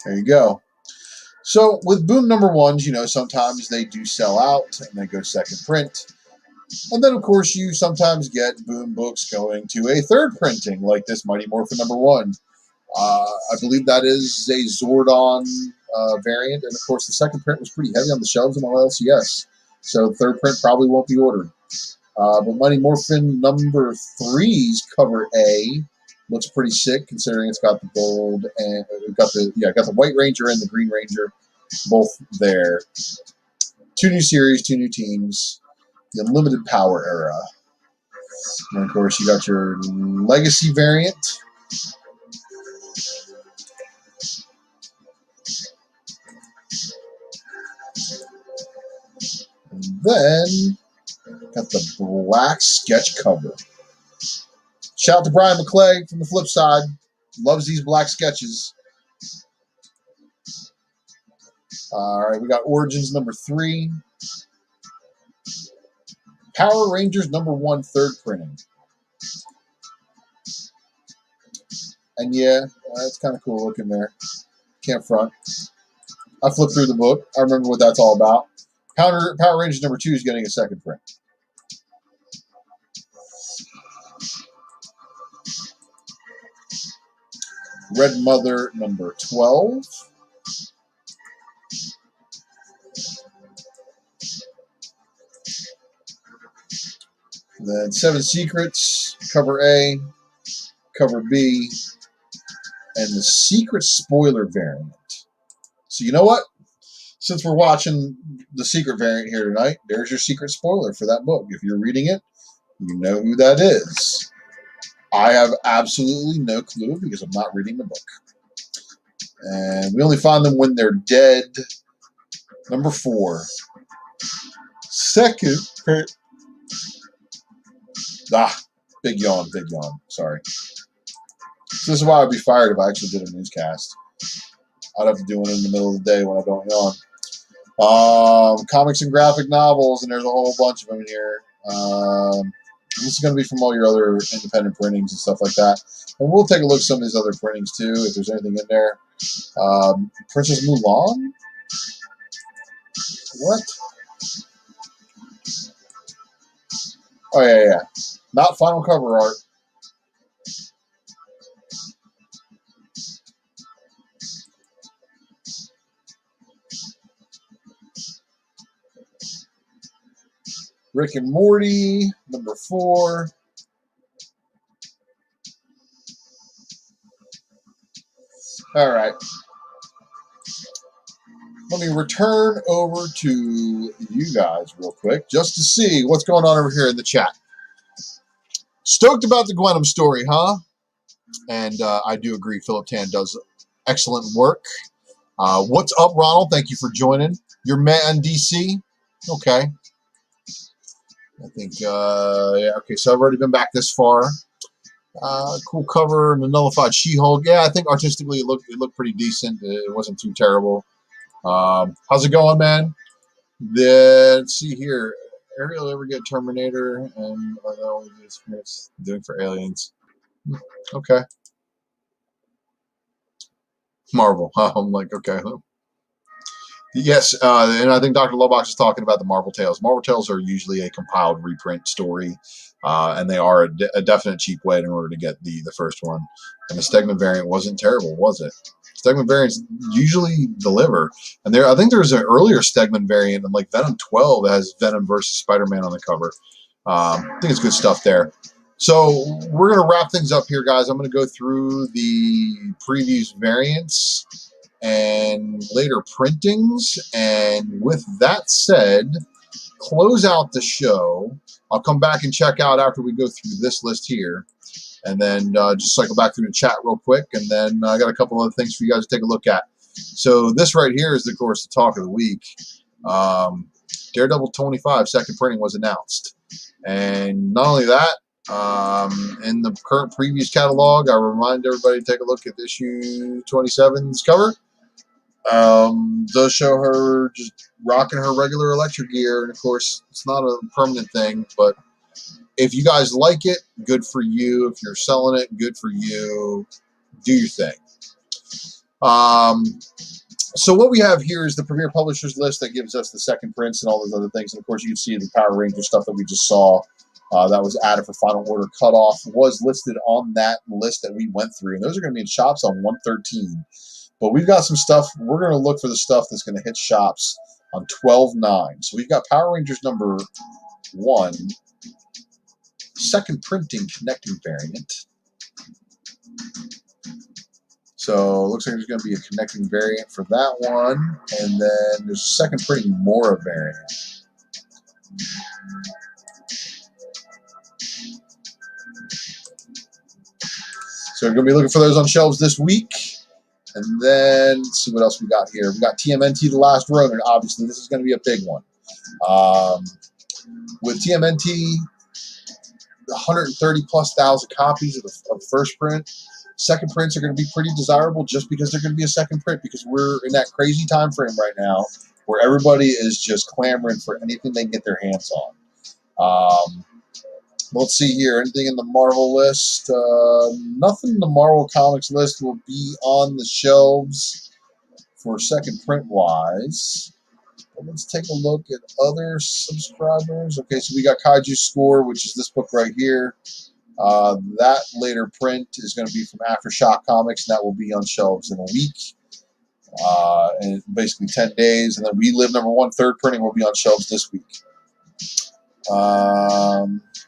There you go. So with Boom #1s, you know, sometimes they do sell out and they go second print. And then, of course, you sometimes get Boom books going to a third printing, like this Mighty Morphin #1. I believe that is a Zordon variant. And, of course, the second print was pretty heavy on the shelves in all LCS. So the third print probably won't be ordered. But Mighty Morphin #3's cover A looks pretty sick, considering it's got the gold and got the White Ranger and the Green Ranger both there. 2 new series, 2 new teams, the Unlimited Power era, and of course you got your Legacy variant. And then got the black sketch cover. Shout out to Brian McClay from the flip side. Loves these black sketches. All right, we got Origins #3. Power Rangers #1 third printing. And yeah, it's kind of cool looking there. Can't front. I flipped through the book. I remember what that's all about. Power Rangers #2 is getting a second print. Red Mother #12. Then 7 Secrets, cover A, cover B, and the Secret Spoiler variant. So you know what? Since we're watching the Secret variant here tonight, there's your secret spoiler for that book. If you're reading it, you know who that is. I have absolutely no clue because I'm not reading the book. And we only find them when they're dead. #4. Second print. Big yawn, big yawn. Sorry. This is why I'd be fired if I actually did a newscast. I'd have to do it in the middle of the day when I don't yawn. Comics and graphic novels, and there's a whole bunch of them in here. This is going to be from all your other independent printings and stuff like that. And we'll take a look at some of these other printings too, if there's anything in there. Princess Mulan? What? Oh, yeah. Not final cover art. Rick and Morty, #4. All right. Let me return over to you guys real quick just to see what's going on over here in the chat. Stoked about the Gwenum story, huh? And I do agree. Philip Tan does excellent work. What's up, Ronald? Thank you for joining. You're met on DC? Okay. I think, yeah, okay, so I've already been back this far. Cool cover and a nullified She-Hulk. Yeah, I think artistically it looked pretty decent. It wasn't too terrible. How's it going, man? Let's see here. Ariel ever get Terminator and all the experience doing for aliens? Okay. Marvel. I'm like, okay. Yes, and I think Dr. Lovebox is talking about the Marvel Tales. Marvel Tales are usually a compiled reprint story, and they are a definite cheap way in order to get the first one. And the Stegman variant wasn't terrible, was it? Stegman variants usually deliver, and I think there's an earlier Stegman variant, like Venom 12, that has Venom versus Spider-Man on the cover. I think it's good stuff there. So we're going to wrap things up here, guys. I'm going to go through the previews variants and later printings. And with that said, close out the show. I'll come back and check out after we go through this list here. And then just cycle back through the chat real quick. And then I got a couple other things for you guys to take a look at. So this right here is, of course, the talk of the week. Daredevil 25 second printing was announced. And not only that, in the current previews catalog, I remind everybody to take a look at issue 27's cover. Does show her just rocking her regular electric gear, and of course it's not a permanent thing, but if you guys like it, good for you. If you're selling it, good for you. Do your thing. So what we have here is the Premier Publishers list that gives us the second prints and all those other things, and of course you can see the Power Ranger stuff that we just saw that was added for final order cutoff was listed on that list that we went through, and those are going to be in shops on 113. But we've got some stuff. We're going to look for the stuff that's going to hit shops on 12/9. So we've got Power Rangers number 1, second printing connecting variant. So it looks like there's going to be a connecting variant for that one. And then there's a second printing Mora variant. So we're going to be looking for those on shelves this week. And then let's see what else we got here. We got TMNT The Last Ronin. Obviously, this is going to be a big one. With TMNT, 130,000+ copies of the first print. Second prints are going to be pretty desirable just because they're going to be a second print, because we're in that crazy time frame right now where everybody is just clamoring for anything they can get their hands on. Let's see here. Anything in the Marvel list? Nothing in the Marvel Comics list will be on the shelves for second print wise. But let's take a look at other subscribers. Okay, so we got Kaiju Score, which is this book right here. That later print is going to be from Aftershock Comics, and that will be on shelves in a week. And basically 10 days. And then We Live number 1, third printing, will be on shelves this week.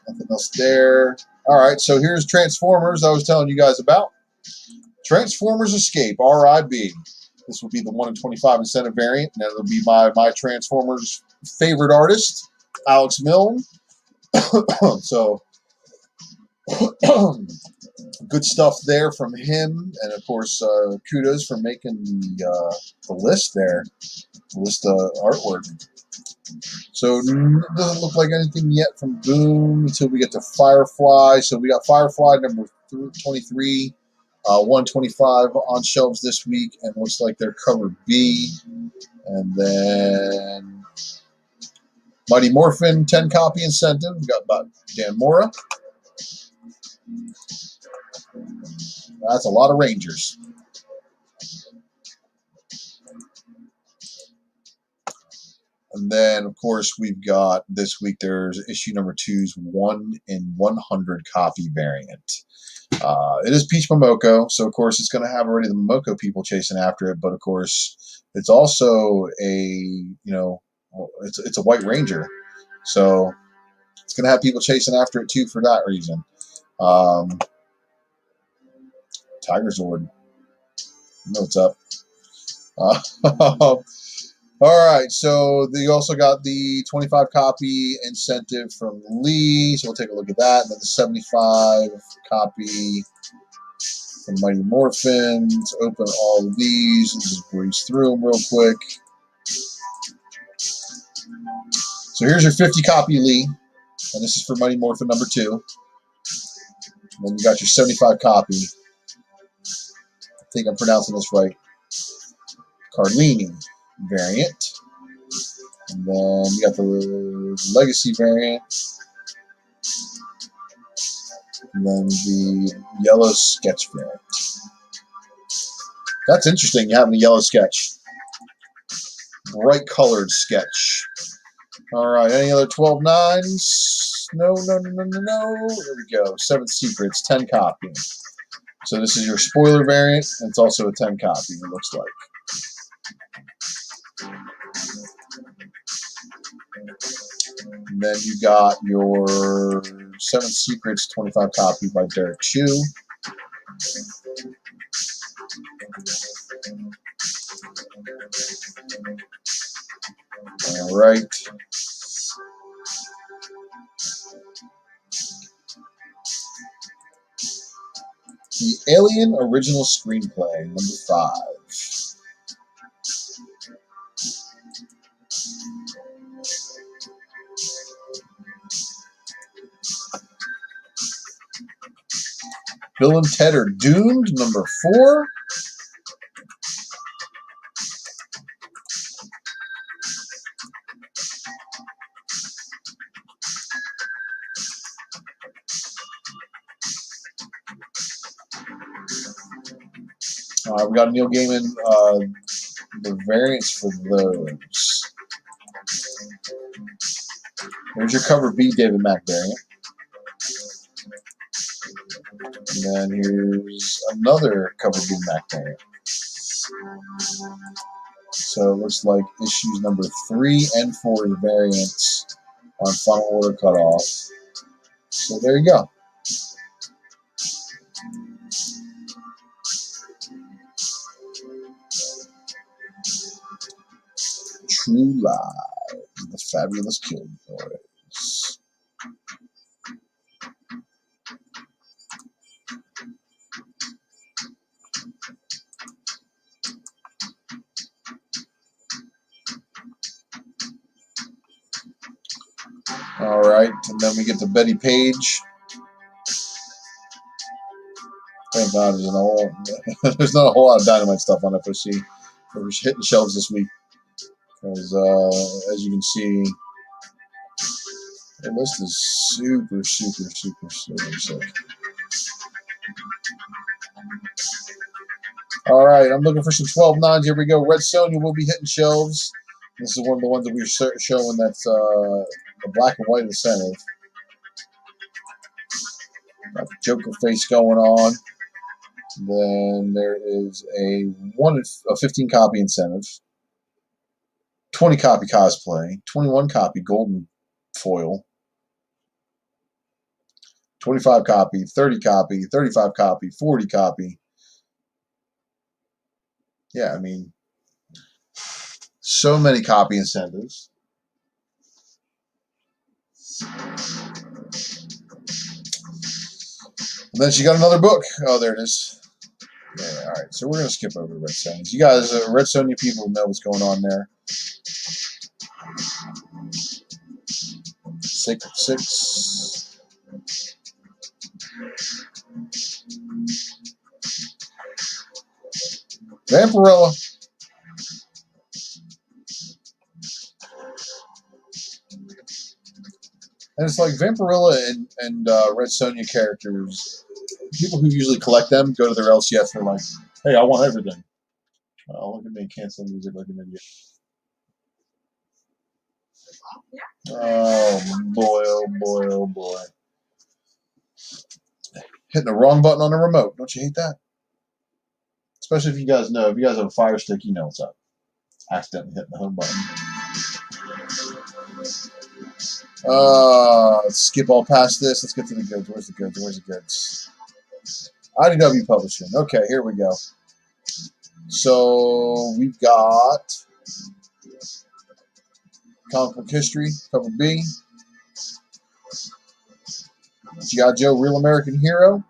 Nothing else there. All right, so here's Transformers I was telling you guys about. Transformers Escape, RIB. This will be the 1 in 25 incentive variant, and that'll be my Transformers favorite artist, Alex Milne. So, good stuff there from him, and of course, kudos for making the list there, the list artwork. So it doesn't look like anything yet from Boom until we get to Firefly. So we got Firefly number 23, 125 on shelves this week, and looks like they're cover B. And then Mighty Morphin 10 copy incentive. We got about Dan Mora. That's a lot of Rangers. And then, of course, we've got this week, there's issue number 2's 1 in 100 copy variant. It is Peach Momoko, so of course it's going to have already the Momoko people chasing after it, but of course it's also it's a White Ranger, so it's going to have people chasing after it too for that reason. Tiger Zord, you know what's up. All right, so you also got the 25 copy incentive from Lee, so we'll take a look at that. And then the 75 copy from Mighty Morphin. Let's open all of these and just breeze through them real quick. So here's your 50 copy Lee, and this is for Mighty Morphin number 2. And then you got your 75 copy. I think I'm pronouncing this right. Carlini variant. And then you got the Legacy variant. And then the yellow sketch variant. That's interesting, having a yellow sketch. Bright colored sketch. All right, any other 12 nines? No. There we go. 7 secrets, 10 copy. So this is your spoiler variant, and it's also a 10 copy, it looks like. And then you got your 7 secrets, 25 copy by Derek Chu. All right. The Alien Original Screenplay, number 5. Bill and Ted Are Doomed, number 4. We got Neil Gaiman, the variants for those. Here's your cover B David Mack variant. And then here's another cover B Mack variant. So it looks like issues number 3 and 4 variants on final order cutoff. So there you go. True Lies, the Fabulous Killjoys. All right, and then we get to Betty Page. Thank God there's not a whole lot of Dynamite stuff on FOC. We're hitting shelves this week. Because, as you can see, the list is super sick. All right, I'm looking for some 12 nines. Here we go. Red Sonja will be hitting shelves. This is one of the ones that we were showing that's the black and white incentive. Got the Joker face going on. Then there is a 15 copy incentive. 20 copy cosplay. 21 copy golden foil. 25 copy, 30 copy, 35 copy, 40 copy. Yeah, I mean, so many copy incentives. And then she got another book. Oh, there it is. Yeah, all right. So we're going to skip over Red Sonja. You guys, Red Sonja people know what's going on there. Six. Vampirella. And it's like Vampirella and Red Sonja characters, people who usually collect them go to their LCS and they're like, hey, I want everything. Oh, look at me canceling music like an idiot. Oh, boy. Hitting the wrong button on the remote. Don't you hate that? Especially if you guys know. If you guys have a Fire Stick, you know what's up. Accidentally hitting the home button. Let's skip all past this. Let's get to the goods. Where's the goods? IDW Publishing. Okay, here we go. So we've got Comic Book History, cover B. G.I. Joe, Real American Hero.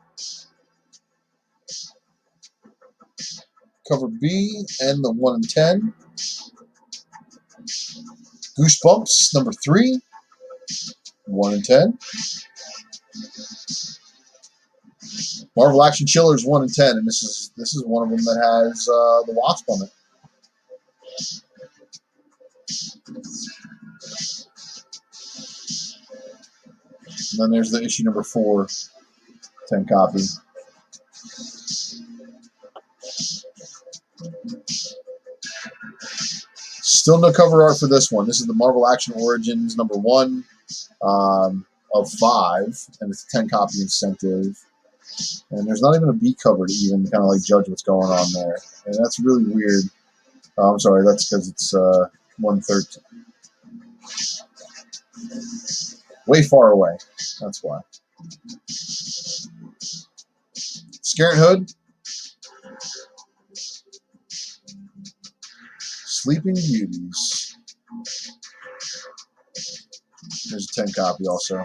Cover B and the 1 in 10. Goosebumps number 3, 1 in 10. Marvel Action Chillers 1 in 10, and this is one of them that has the Wasp on it. And then there's the issue number 4, 10 copy. Still no cover art for this one. This is the Marvel Action Origins number 1 of 5, and it's a 10 copy incentive. And there's not even a B cover to even kind of like judge what's going on there, and that's really weird. I'm sorry, that's because it's 113. Way far away. That's why. Scarlet Hood. Sleeping Beauties. There's a 10 copy also.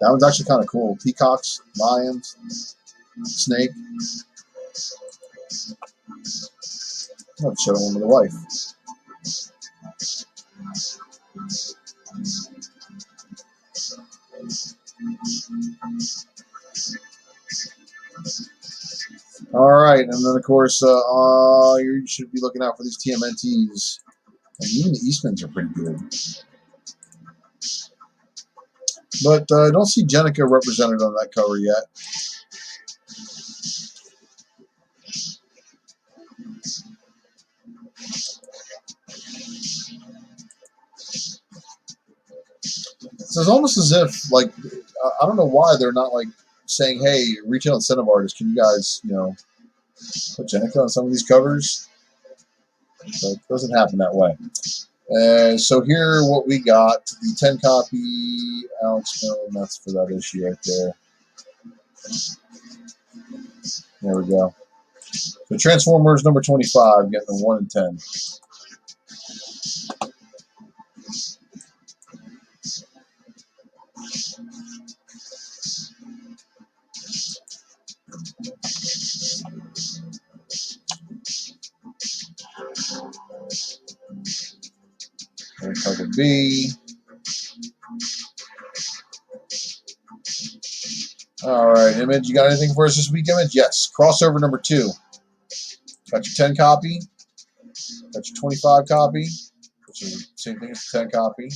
That one's actually kind of cool. Peacocks, lions, snake. I'm going to show one to the wife. All right, and then of course you should be looking out for these TMNTs, and even the Eastmans are pretty good. But I don't see Jenica represented on that cover yet. So it's almost as if, like, I don't know why they're not like saying, "Hey, retail incentive artists, can you guys, put Jenica on some of these covers?" But it doesn't happen that way. So here, what we got: the 10 copy Alex Miller, and that's for that issue right there. There we go. So Transformers number 25, getting a 1 in 10. There's cover B. All right, Image, you got anything for us this week, Image? Yes. Crossover number 2. Got your 10 copy. Got your 25 copy, which is the same thing as the 10 copy.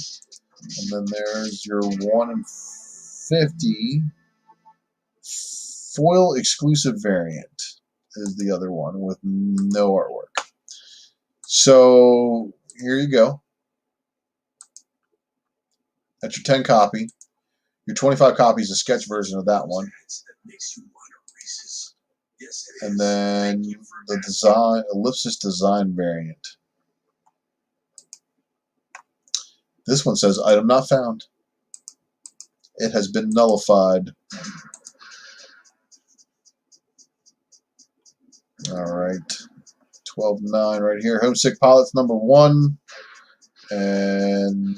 And then there's your 1 in 50 foil exclusive variant is the other one with no artwork. So here you go. That's your 10 copy. Your 25 copy is a sketch version of that one. And then the design, ellipsis design variant. This one says, item not found. It has been nullified. All right. 12.9 right here. Homesick Pilots number 1. And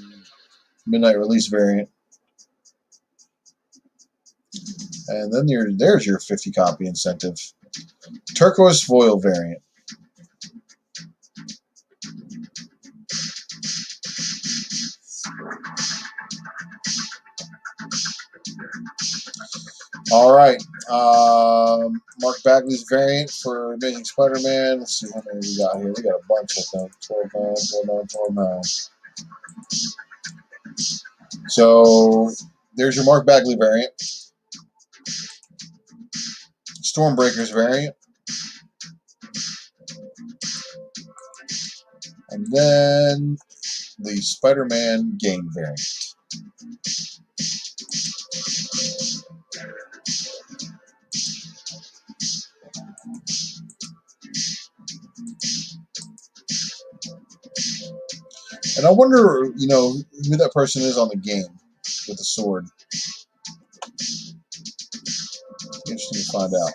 midnight release variant. And then there's your 50 copy incentive. Turquoise foil variant. All right. Mark Bagley's variant for Amazing Spider-Man. Let's see how many we got here. We got a bunch of them. 12.9, 12.9, 12.9. So there's your Mark Bagley variant. Stormbreakers variant. And then the Spider-Man game variant. And I wonder, who that person is on the game with the sword. Interesting to find out.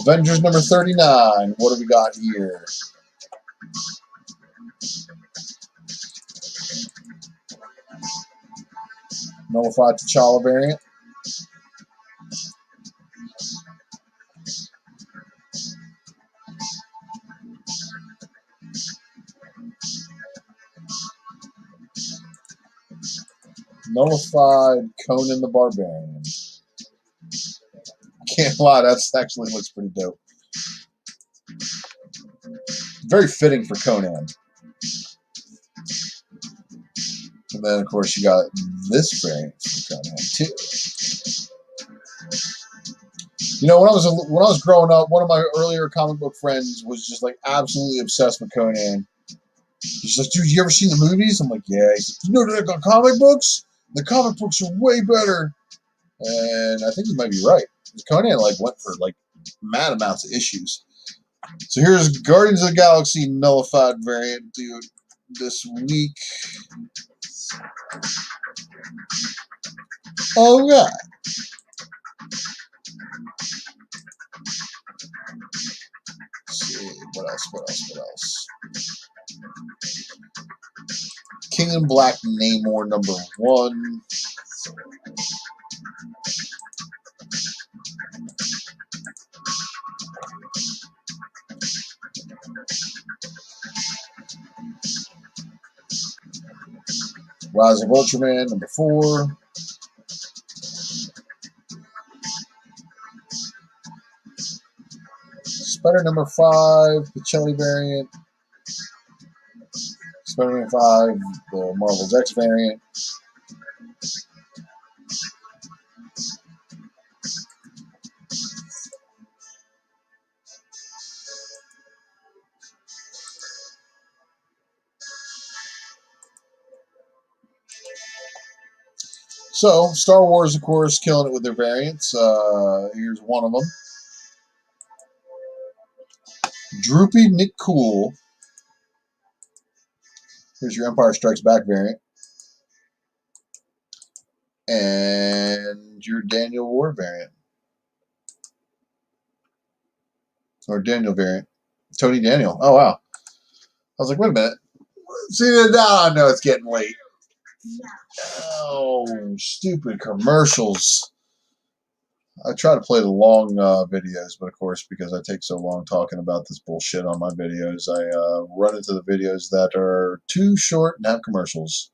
Avengers number 39. What do we got here? No nullified T'Challa variant. Nullified Conan the Barbarian. Can't lie, that's actually looks pretty dope. Very fitting for Conan. And then, of course, you got this variant for Conan too. You know, when I was growing up, one of my earlier comic book friends was just like absolutely obsessed with Conan. He's like, dude, you ever seen the movies? I'm like, yeah. He's like, you know, they got comic books. The comic books are way better. And I think he might be right. Conan like went for like mad amounts of issues. So here's Guardians of the Galaxy nullified variant, dude. This week. Oh yeah. Let's see what else. King in Black Namor #1. Rise of Ultraman #4. Spider #5, Pacelli variant. Spider-Man 5, the Marvel's X variant. So, Star Wars, of course, killing it with their variants. Here's one of them. Droopy McCool. Here's your Empire Strikes Back variant. And your Daniel Ward variant. Or Daniel variant. Tony Daniel. Oh, wow. I was like, wait a minute. See, now I know it's getting late. Oh, stupid commercials. I try to play the long videos, but of course, because I take so long talking about this bullshit on my videos, I run into the videos that are too short and have commercials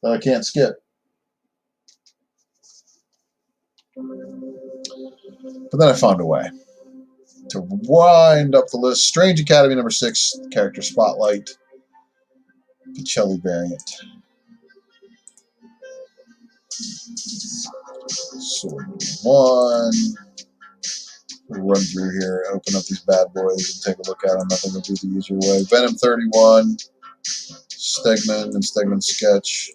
that I can't skip. But then I found a way to wind up the list. Strange Academy #6, character spotlight, Pacelli variant. Sword 1. We'll run through here, open up these bad boys, and take a look at them. I think we'll do the easier way. Venom 31, Stegman and Stegman Sketch.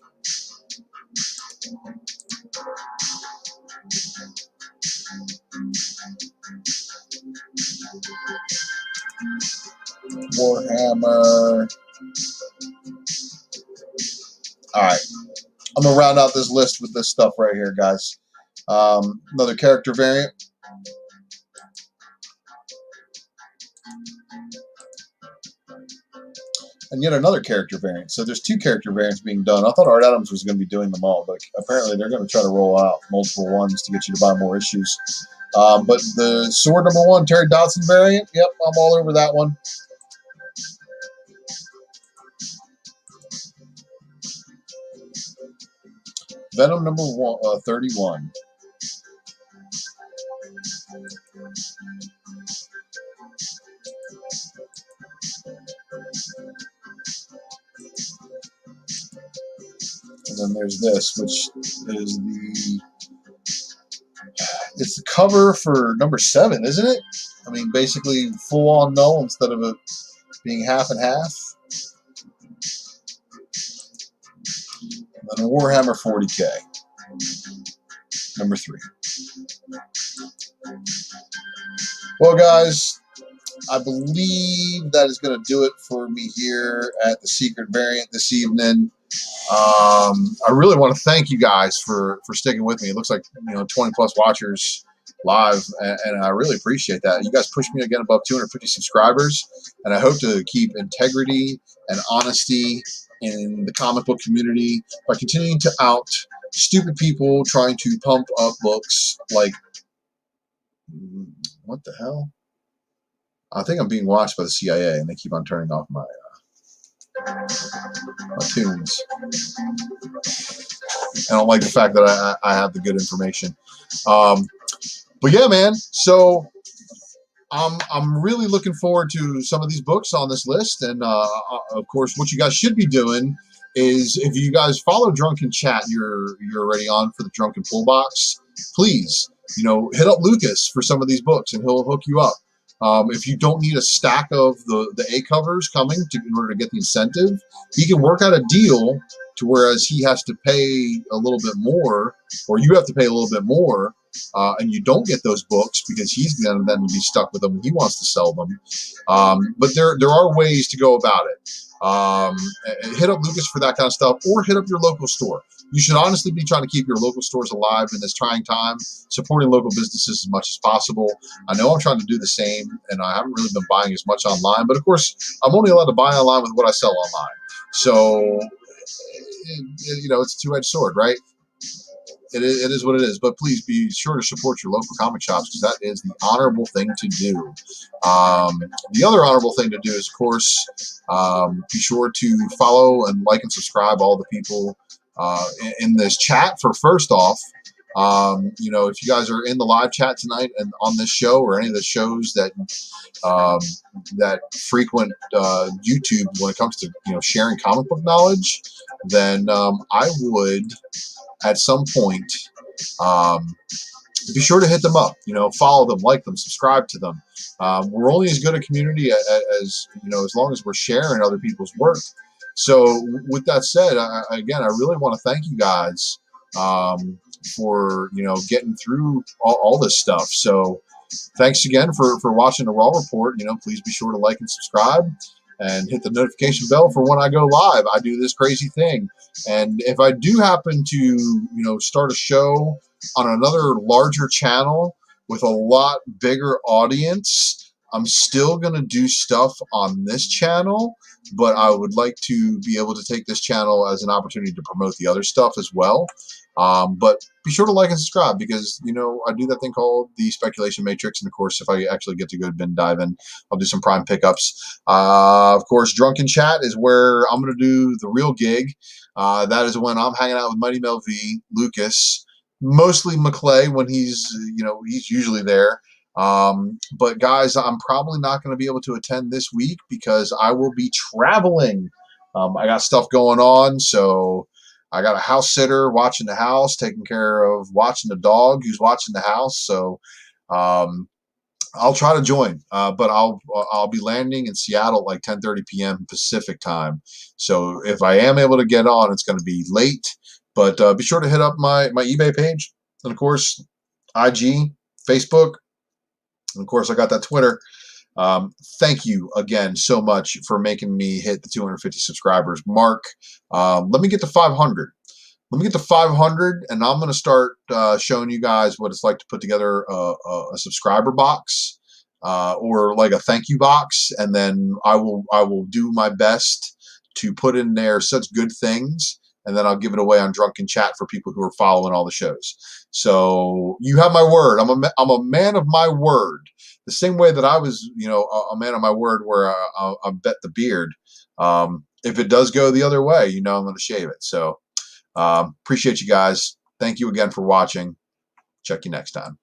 Warhammer. Alright. I'm going to round out this list with this stuff right here, guys. Another character variant. And yet another character variant. So there's 2 character variants being done. I thought Art Adams was going to be doing them all, but apparently they're going to try to roll out multiple ones to get you to buy more issues. But the Sword #1, Terry Dodson variant, yep, I'm all over that one. Venom #31. And then there's this, which is it's the cover for #7, isn't it? I mean, basically full-on null instead of it being half and half. And then Warhammer 40K, #3. Well, guys, I believe that is going to do it for me here at the Secret Variant this evening. I really want to thank you guys for sticking with me. It looks like 20 plus watchers live, and I really appreciate that. You guys pushed me again above 250 subscribers, and I hope to keep integrity and honesty in the comic book community by continuing to out stupid people trying to pump up books like, what the hell? I think I'm being watched by the CIA, and they keep on turning off my tunes. I don't like the fact that I have the good information. But yeah, man. So I'm really looking forward to some of these books on this list, and of course, what you guys should be doing is, if you guys follow Drunken Chat, you're already on for the Drunken Pull Box. Please, hit up Lucas for some of these books, and he'll hook you up. If you don't need a stack of the A covers coming in order to get the incentive, he can work out a deal to whereas he has to pay a little bit more, or you have to pay a little bit more, and you don't get those books because he's going to then be stuck with them and he wants to sell them. But there are ways to go about it. Hit up Lucas for that kind of stuff, or hit up your local store. You should honestly be trying to keep your local stores alive in this trying time, supporting local businesses as much as possible. I know I'm trying to do the same, and I haven't really been buying as much online, but of course, I'm only allowed to buy online with what I sell online. So, it's a two-edged sword, right? It is what it is, but please be sure to support your local comic shops, because that is the honorable thing to do. The other honorable thing to do is, of course, be sure to follow and like and subscribe all the people in this chat. For first off, if you guys are in the live chat tonight and on this show or any of the shows that frequent YouTube when it comes to sharing comic book knowledge, then I would at some point be sure to hit them up. Follow them, like them, subscribe to them. We're only as good a community as long as we're sharing other people's work. So with that said, I really want to thank you guys for getting through all this stuff. So thanks again for watching the Raw Report. Please be sure to like and subscribe and hit the notification bell for when I go live. I do this crazy thing, and if I do happen to start a show on another larger channel with a lot bigger audience, I'm still going to do stuff on this channel, but I would like to be able to take this channel as an opportunity to promote the other stuff as well. But be sure to like and subscribe, because I do that thing called the Speculation Matrix, and of course, if I actually get to go dive in, I'll do some Prime pickups. Of course, Drunken Chat is where I'm going to do the real gig. That is when I'm hanging out with Mighty Mel V, Lucas, mostly McClay when he's usually there. But guys, I'm probably not going to be able to attend this week because I will be traveling. I got stuff going on, so I got a house sitter watching the house, taking care of watching the dog who's watching the house. So I'll try to join, but I'll be landing in Seattle at like 10:30 p.m. Pacific time. So if I am able to get on, it's going to be late. But be sure to hit up my eBay page, and of course IG, Facebook, and of course I got that Twitter. Thank you again so much for making me hit the 250 subscribers mark. Let me get to 500. Let me get to 500, and I'm going to start showing you guys what it's like to put together a subscriber box or like a thank you box, and then I will do my best to put in there such good things, and then I'll give it away on Drunken Chat for people who are following all the shows. So you have my word. I'm a man of my word. The same way that I was, a man of my word where I bet the beard. If it does go the other way, I'm going to shave it. So appreciate you guys. Thank you again for watching. Check you next time.